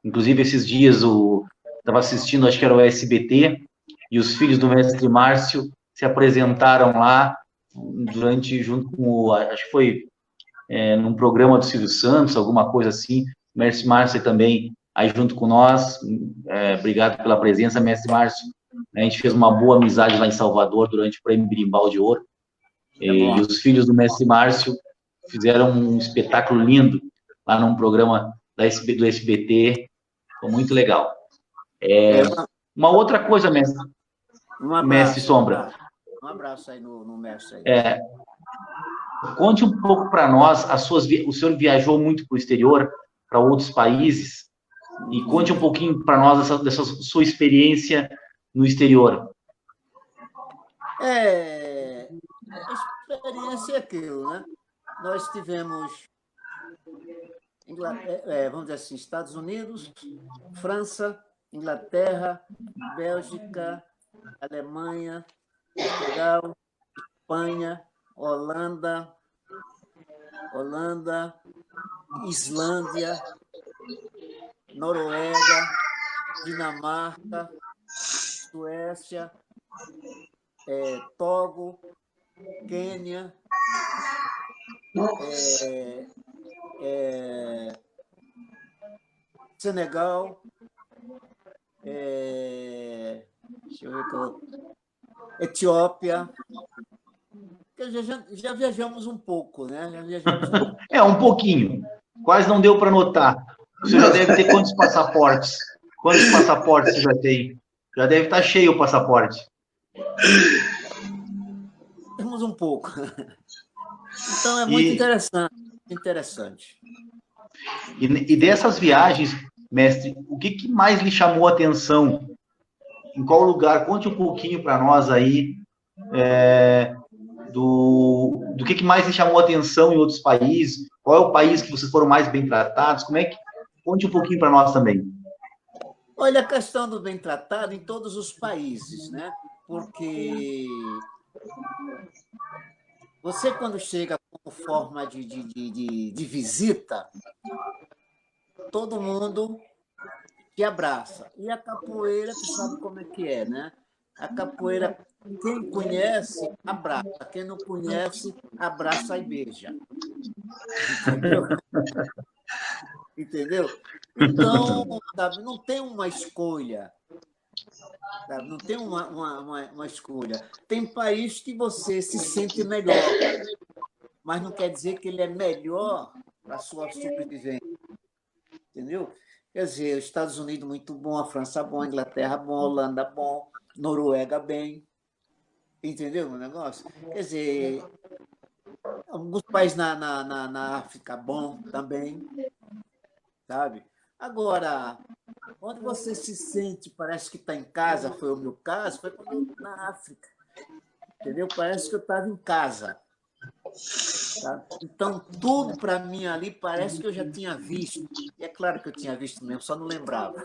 inclusive esses dias eu estava assistindo, acho que era o SBT, e os filhos do mestre Márcio se apresentaram lá junto com acho que foi num programa do Silvio Santos, alguma coisa assim. O mestre Márcio também aí junto com nós. Obrigado pela presença, mestre Márcio. A gente fez uma boa amizade lá em Salvador durante o Prêmio Birimbau de Ouro. E os filhos do mestre Márcio fizeram um espetáculo lindo lá num programa do SBT. Foi muito legal. Uma outra coisa, mestre. Mestre Sombra. Um abraço aí no mestre. Conte um pouco para nós, o senhor viajou muito para o exterior, para outros países, e conte um pouquinho para nós dessa sua experiência no exterior. A experiência é aquilo, né? Nós tivemos, vamos dizer assim, Estados Unidos, França, Inglaterra, Bélgica, Alemanha, Portugal, Espanha, Holanda, Islândia, Noruega, Dinamarca, Suécia, Togo, Quênia, Senegal, deixa eu ver que Etiópia. Já viajamos um pouco, né? Um pouquinho. Quase não deu para notar. Você já deve ter quantos passaportes? Quantos passaportes você já tem? Já deve estar cheio o passaporte. Temos um pouco. Então, é muito interessante. E dessas viagens, mestre, o que mais lhe chamou a atenção? Em qual lugar? Conte um pouquinho para nós aí do que mais lhe chamou a atenção em outros países. Qual é o país que vocês foram mais bem tratados? Conte um pouquinho para nós também. Olha, a questão do bem tratado em todos os países, né? Porque você, quando chega como forma de visita, todo mundo te abraça. E a capoeira, tu sabe como é que é, né? A capoeira, quem conhece, abraça. Quem não conhece, abraça e beija. Entendeu? Então, sabe, não tem uma escolha. Sabe? Não tem uma escolha. Tem país que você se sente melhor, mas não quer dizer que ele é melhor para a sua sobrevivência. Entendeu? Quer dizer, os Estados Unidos muito bom, a França bom, a Inglaterra bom, a Holanda bom, Noruega bem. Entendeu o negócio? Quer dizer, alguns países na África bom também, sabe? Agora, onde você se sente, parece que está em casa, foi o meu caso, foi na África. Entendeu? Parece que eu estava em casa. Tá? Então, tudo para mim ali parece que eu já tinha visto. E é claro que eu tinha visto mesmo, só não lembrava.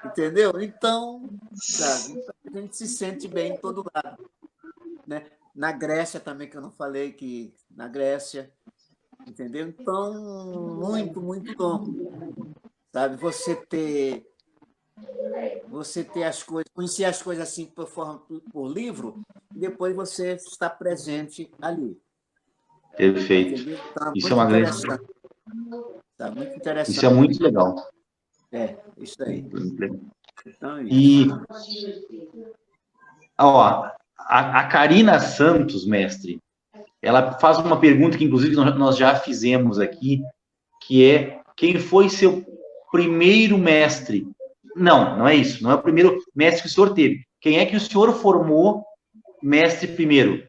Entendeu? Então, sabe, a gente se sente bem em todo lado, né? Na Grécia também, que eu não falei, que na Grécia, entendeu? Então, muito, muito bom, sabe? Você ter as coisas, conhecer as coisas assim por livro, e depois você está presente ali. Perfeito. Entendeu? Tá Isso é muito uma grande. interessante. Tá muito Isso é interessante. muito legal. Isso aí. Então, é E, isso. ó, a Karina Santos, mestre, ela faz uma pergunta que, inclusive, nós já fizemos aqui, que é: quem foi seu primeiro mestre? Não, não é isso. Não é o primeiro mestre que o senhor teve. Quem é que o senhor formou mestre primeiro?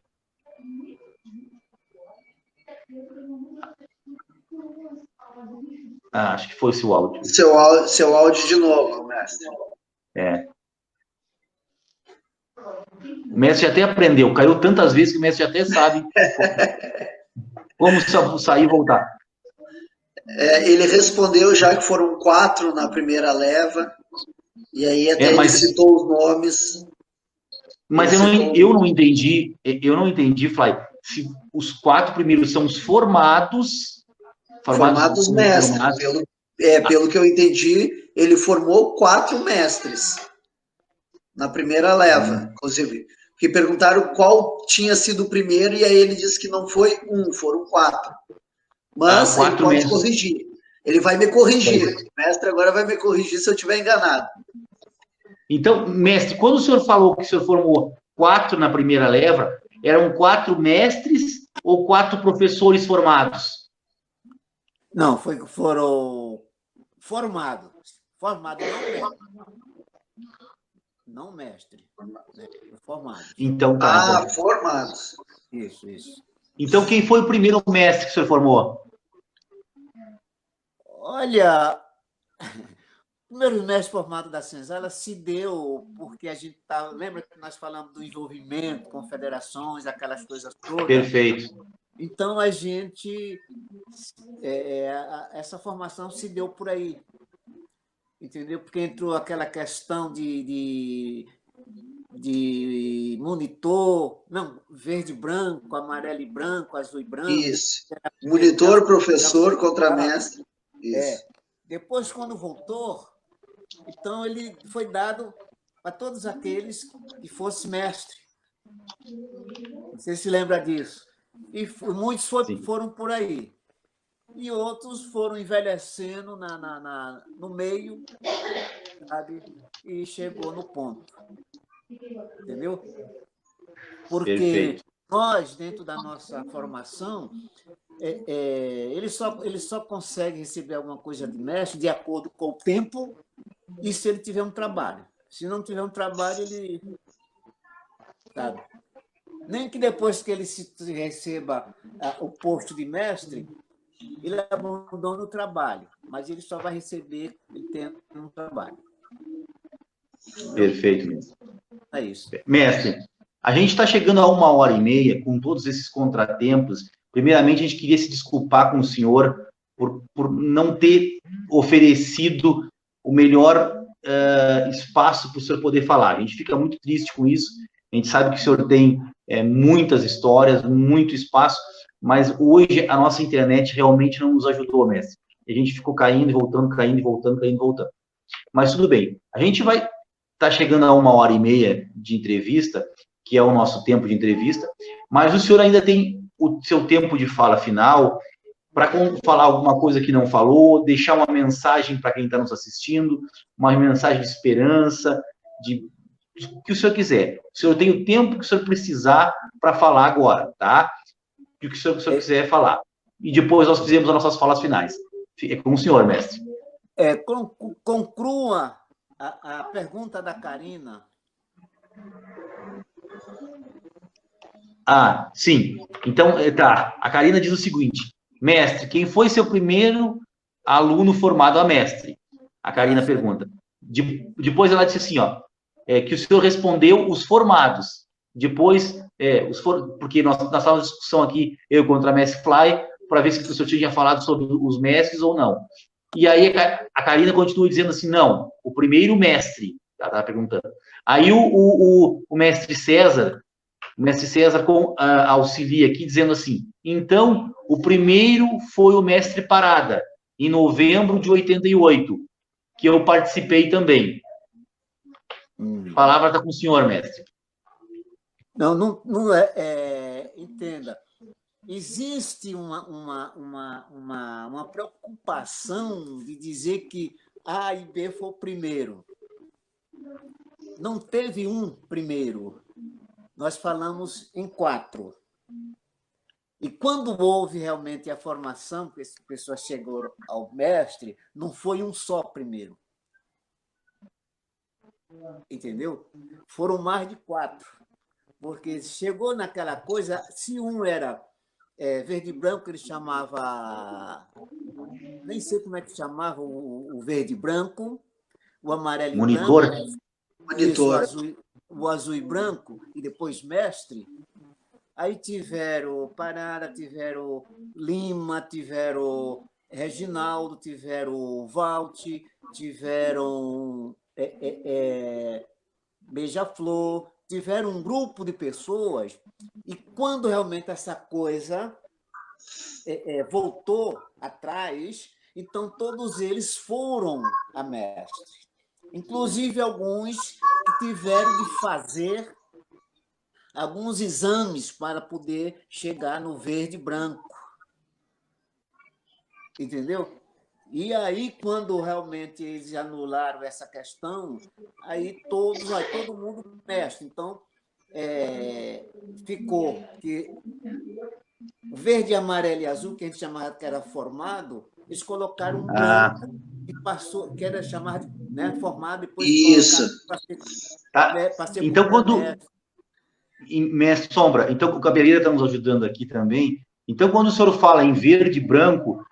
Acho que foi o seu áudio. Seu áudio de novo, mestre. O mestre já até aprendeu. Caiu tantas vezes que o mestre já até sabe como sair e voltar. Ele respondeu já que foram 4 na primeira leva, e aí até ele citou os nomes. Mas eu não entendi, Fly, se os 4 primeiros são os formados mestres. Pelo que eu entendi, ele formou 4 mestres na primeira leva, inclusive. Que perguntaram qual tinha sido o primeiro, e aí ele disse que não foi 1, foram 4. Mas ele pode mestres. Corrigir. Ele vai me corrigir. O mestre agora vai me corrigir se eu estiver enganado. Então, mestre, quando o senhor falou que o senhor formou 4 na primeira leva, eram 4 mestres ou 4 professores formados? Não, foram formados. Formados, não mestre. Formados. Então, tá. Então. Formados. Isso. Então, quem foi o primeiro mestre que o senhor formou? Olha, o primeiro mestre formado da Senzala se deu porque a gente lembra que nós falamos do envolvimento com federações, aquelas coisas todas? Perfeito. Então, a gente... essa formação se deu por aí, entendeu? Porque entrou aquela questão de monitor, não, verde e branco, amarelo e branco, azul e branco. Isso. Monitor, professor, contramestre. Isso. Depois, quando voltou, então ele foi dado para todos aqueles que fosse mestre. Você se lembra disso? E muitos foram por aí. E outros foram envelhecendo no meio, sabe? E chegou no ponto. Entendeu? Porque Perfeito. Nós, dentro da nossa formação, ele só consegue receber alguma coisa de mestre de acordo com o tempo e se ele tiver um trabalho. Se não tiver um trabalho, ele... Sabe? Nem que depois que ele receba o posto de mestre, ele abandona o trabalho, mas ele só vai receber ele tendo um trabalho. Perfeito, mestre. É isso. Mestre, a gente está chegando a 1h30 com todos esses contratempos. Primeiramente, a gente queria se desculpar com o senhor por não ter oferecido o melhor espaço para o senhor poder falar. A gente fica muito triste com isso. A gente sabe que o senhor tem muitas histórias, muito espaço, mas hoje a nossa internet realmente não nos ajudou, mestre. A gente ficou caindo e voltando, caindo e voltando, caindo e voltando. Mas tudo bem. A gente vai estar chegando a 1h30 de entrevista, que é o nosso tempo de entrevista, mas o senhor ainda tem o seu tempo de fala final para falar alguma coisa que não falou, deixar uma mensagem para quem está nos assistindo, uma mensagem de esperança, o que o senhor quiser. O senhor tem o tempo que o senhor precisar para falar agora, tá? O que o senhor quiser falar. E depois nós fizemos as nossas falas finais. É com o senhor, mestre. Conclua a pergunta da Karina. Sim. Então, tá. A Karina diz o seguinte: mestre, quem foi seu primeiro aluno formado a mestre? A Karina pergunta. Depois ela disse assim, que o senhor respondeu os formados. Depois, porque nós estávamos em discussão aqui, eu contra a mestre Fly, para ver se o senhor tinha falado sobre os mestres ou não. E aí a Karina continua dizendo assim, não, o primeiro mestre, ela estava perguntando. Aí o mestre César auxilia aqui, dizendo assim, então, o primeiro foi o mestre Parada, em novembro de 88, que eu participei também. A palavra está com o senhor, mestre. Não entenda. Existe uma preocupação de dizer que A e B foi o primeiro. Não teve um primeiro. Nós falamos em 4. E quando houve realmente a formação, que essa pessoa chegou ao mestre, não foi um só primeiro. Entendeu? Foram mais de 4. Porque chegou naquela coisa, se um era verde e branco, ele chamava... Nem sei como é que chamava o verde e branco, o amarelo e Monitor. branco, Monitor. isso, o azul e branco, e depois mestre. Aí tiveram Parada, tiveram Lima, tiveram Reginaldo, tiveram Valt, tiveram Beija-Flor, tiveram um grupo de pessoas, e quando realmente essa coisa voltou atrás, então todos eles foram a mestre. Inclusive alguns que tiveram de fazer alguns exames para poder chegar no verde e branco. Entendeu? E aí, quando realmente eles anularam essa questão, aí todo mundo mestre. Então, ficou que o verde, amarelo e azul, que a gente chamava que era formado, eles colocaram um branco que passou, que era chamado de formado, depois Isso. para ser então, mestre Sombra, então o Cabeleira está nos ajudando aqui também. Então, quando o senhor fala em verde e branco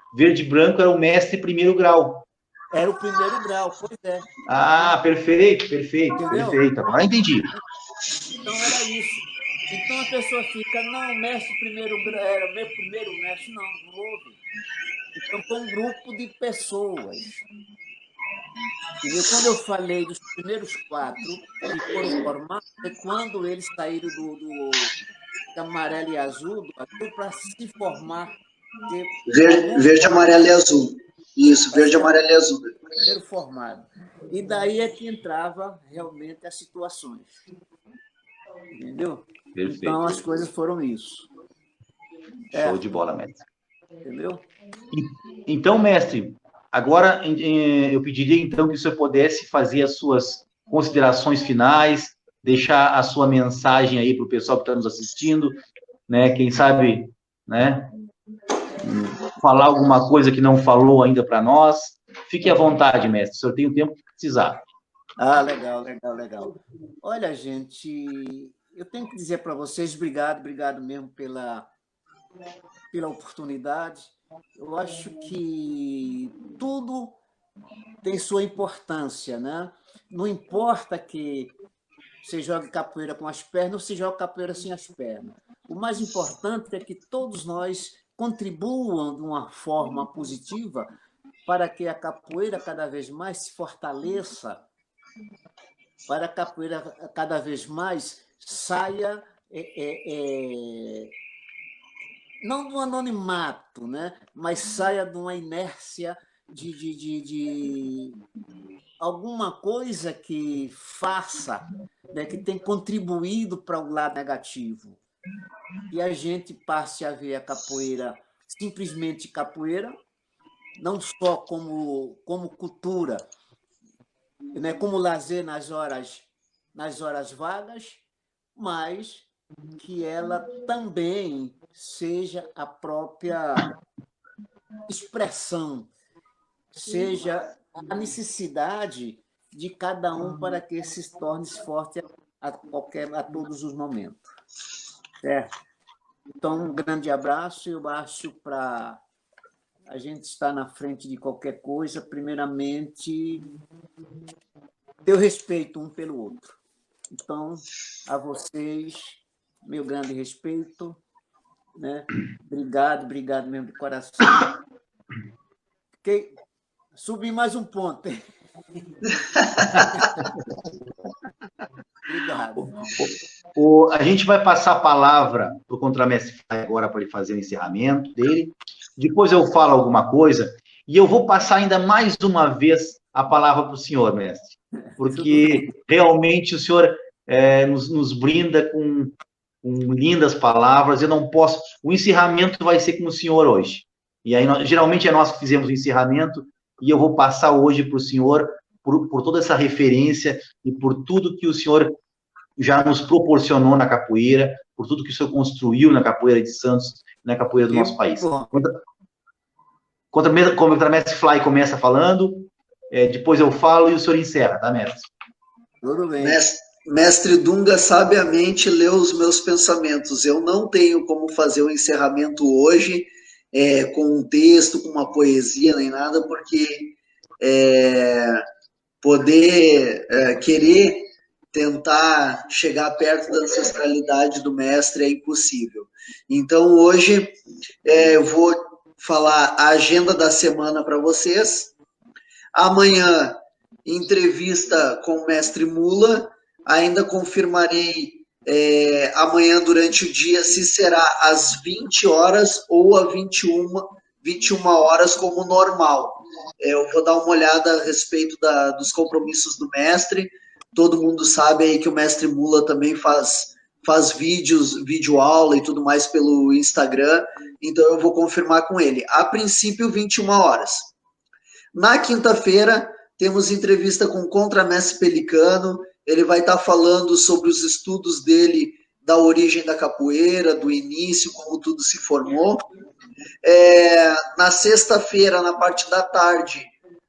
era o mestre primeiro grau. Era o primeiro grau, pois é. Perfeito. Entendeu? Perfeito. Agora entendi. Então, era isso. Então, a pessoa fica, não, mestre primeiro grau, era meu primeiro mestre. Não houve. Então, foi um grupo de pessoas. Entendeu? Quando eu falei dos primeiros 4 que foram formados, é quando eles saíram do amarelo e azul, para se formar. Verde, amarelo e azul. Isso, verde, amarelo e azul. Primeiro formado. E daí é que entrava realmente as situações. Entendeu? Perfeito. Então, as coisas foram isso. Show de bola, mestre. Entendeu? Então, mestre, agora eu pediria então que o senhor pudesse fazer as suas considerações finais, deixar a sua mensagem aí para o pessoal que está nos assistindo, né? Quem sabe, né? Falar alguma coisa que não falou ainda para nós. Fique à vontade, mestre. O senhor tem o tempo que precisar. Legal. Olha, gente, eu tenho que dizer para vocês, obrigado mesmo pela oportunidade. Eu acho que tudo tem sua importância, né? Não importa que você jogue capoeira com as pernas ou se jogue capoeira sem as pernas. O mais importante é que todos nós contribuam de uma forma positiva para que a capoeira cada vez mais se fortaleça, para a capoeira cada vez mais saia não do anonimato, né? Mas saia de uma inércia de alguma coisa que faça, né, que tem contribuído para o lado negativo. E a gente passe a ver a capoeira simplesmente capoeira, não só como cultura, né, como lazer nas horas vagas, mas que ela também seja a própria expressão, seja a necessidade de cada um para que se torne forte a todos os momentos. Certo? Então, um grande abraço. Eu acho para a gente estar na frente de qualquer coisa, primeiramente, ter o respeito um pelo outro. Então, a vocês, meu grande respeito, né? Obrigado mesmo de coração. Fiquei Subi mais um ponto. Obrigado. A gente vai passar a palavra para o contramestre agora para ele fazer o encerramento dele. Depois eu falo alguma coisa e eu vou passar ainda mais uma vez a palavra para o senhor, mestre, porque realmente o senhor nos brinda com lindas palavras. Eu não posso. O encerramento vai ser com o senhor hoje. E aí, geralmente é nós que fizemos o encerramento e eu vou passar hoje para o senhor por toda essa referência e por tudo que o senhor já nos proporcionou na capoeira, por tudo que o senhor construiu na capoeira de Santos, na capoeira do nosso país. Contramestre Fly começa falando, depois eu falo e o senhor encerra, tá, mestre? Tudo bem. Mestre Dunga sabiamente leu os meus pensamentos. Eu não tenho como fazer o encerramento hoje com um texto, com uma poesia, nem nada, porque poder querer tentar chegar perto da ancestralidade do mestre é impossível. Então, hoje, eu vou falar a agenda da semana para vocês. Amanhã, entrevista com o mestre Mula. Ainda confirmarei amanhã durante o dia se será às 20 horas ou às 21 horas como normal. Eu vou dar uma olhada a respeito dos compromissos do mestre. Todo mundo sabe aí que o mestre Mula também faz vídeo aula e tudo mais pelo Instagram, então eu vou confirmar com ele. A princípio, 21 horas. Na quinta-feira, temos entrevista com o contramestre Pelicano. Ele vai estar falando sobre os estudos dele, da origem da capoeira, do início, como tudo se formou. Na sexta-feira, na parte da tarde,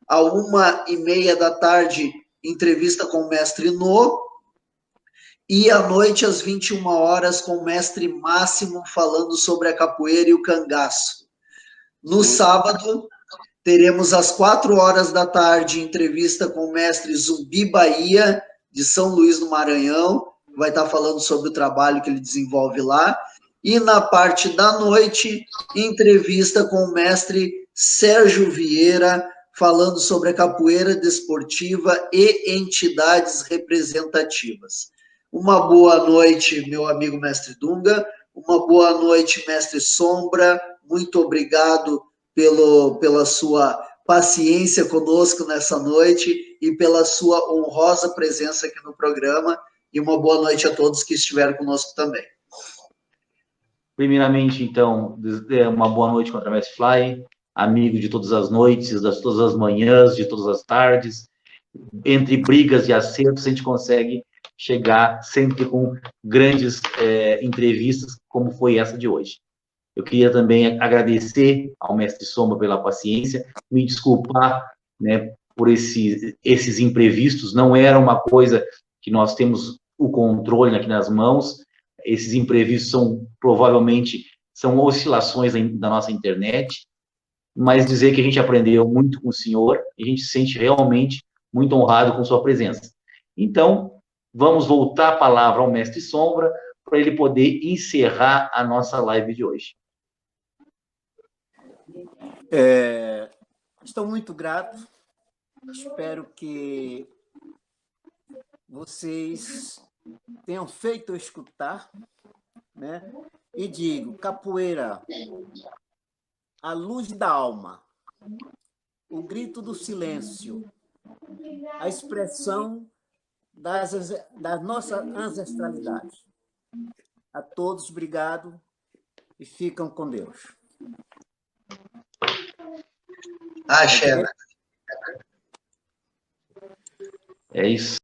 à 1h30 da tarde, entrevista com o mestre No. E à noite, às 21 horas, com o mestre Máximo, falando sobre a capoeira e o cangaço. No sábado, teremos às 4 horas da tarde, entrevista com o mestre Zumbi Bahia, de São Luís do Maranhão, vai estar falando sobre o trabalho que ele desenvolve lá. E na parte da noite, entrevista com o mestre Sérgio Vieira, falando sobre a capoeira desportiva e entidades representativas. Uma boa noite, meu amigo mestre Dunga. Uma boa noite, mestre Sombra. Muito obrigado pela sua paciência conosco nessa noite e pela sua honrosa presença aqui no programa. E uma boa noite a todos que estiveram conosco também. Primeiramente, então, uma boa noite, contramestre Fly, amigo de todas as noites, de todas as manhãs, de todas as tardes. Entre brigas e acertos, a gente consegue chegar sempre com grandes entrevistas, como foi essa de hoje. Eu queria também agradecer ao mestre Sombra pela paciência, me desculpar, né, por esses imprevistos. Não era uma coisa que nós temos o controle aqui nas mãos. Esses imprevistos provavelmente são oscilações da nossa internet, mas dizer que a gente aprendeu muito com o senhor e a gente se sente realmente muito honrado com sua presença. Então, vamos voltar a palavra ao mestre Sombra para ele poder encerrar a nossa live de hoje. Estou muito grato. Espero que vocês tenham feito eu escutar, né? E digo, capoeira, a luz da alma, o grito do silêncio, a expressão da nossa ancestralidade. A todos, obrigado e ficam com Deus. Axé. É isso.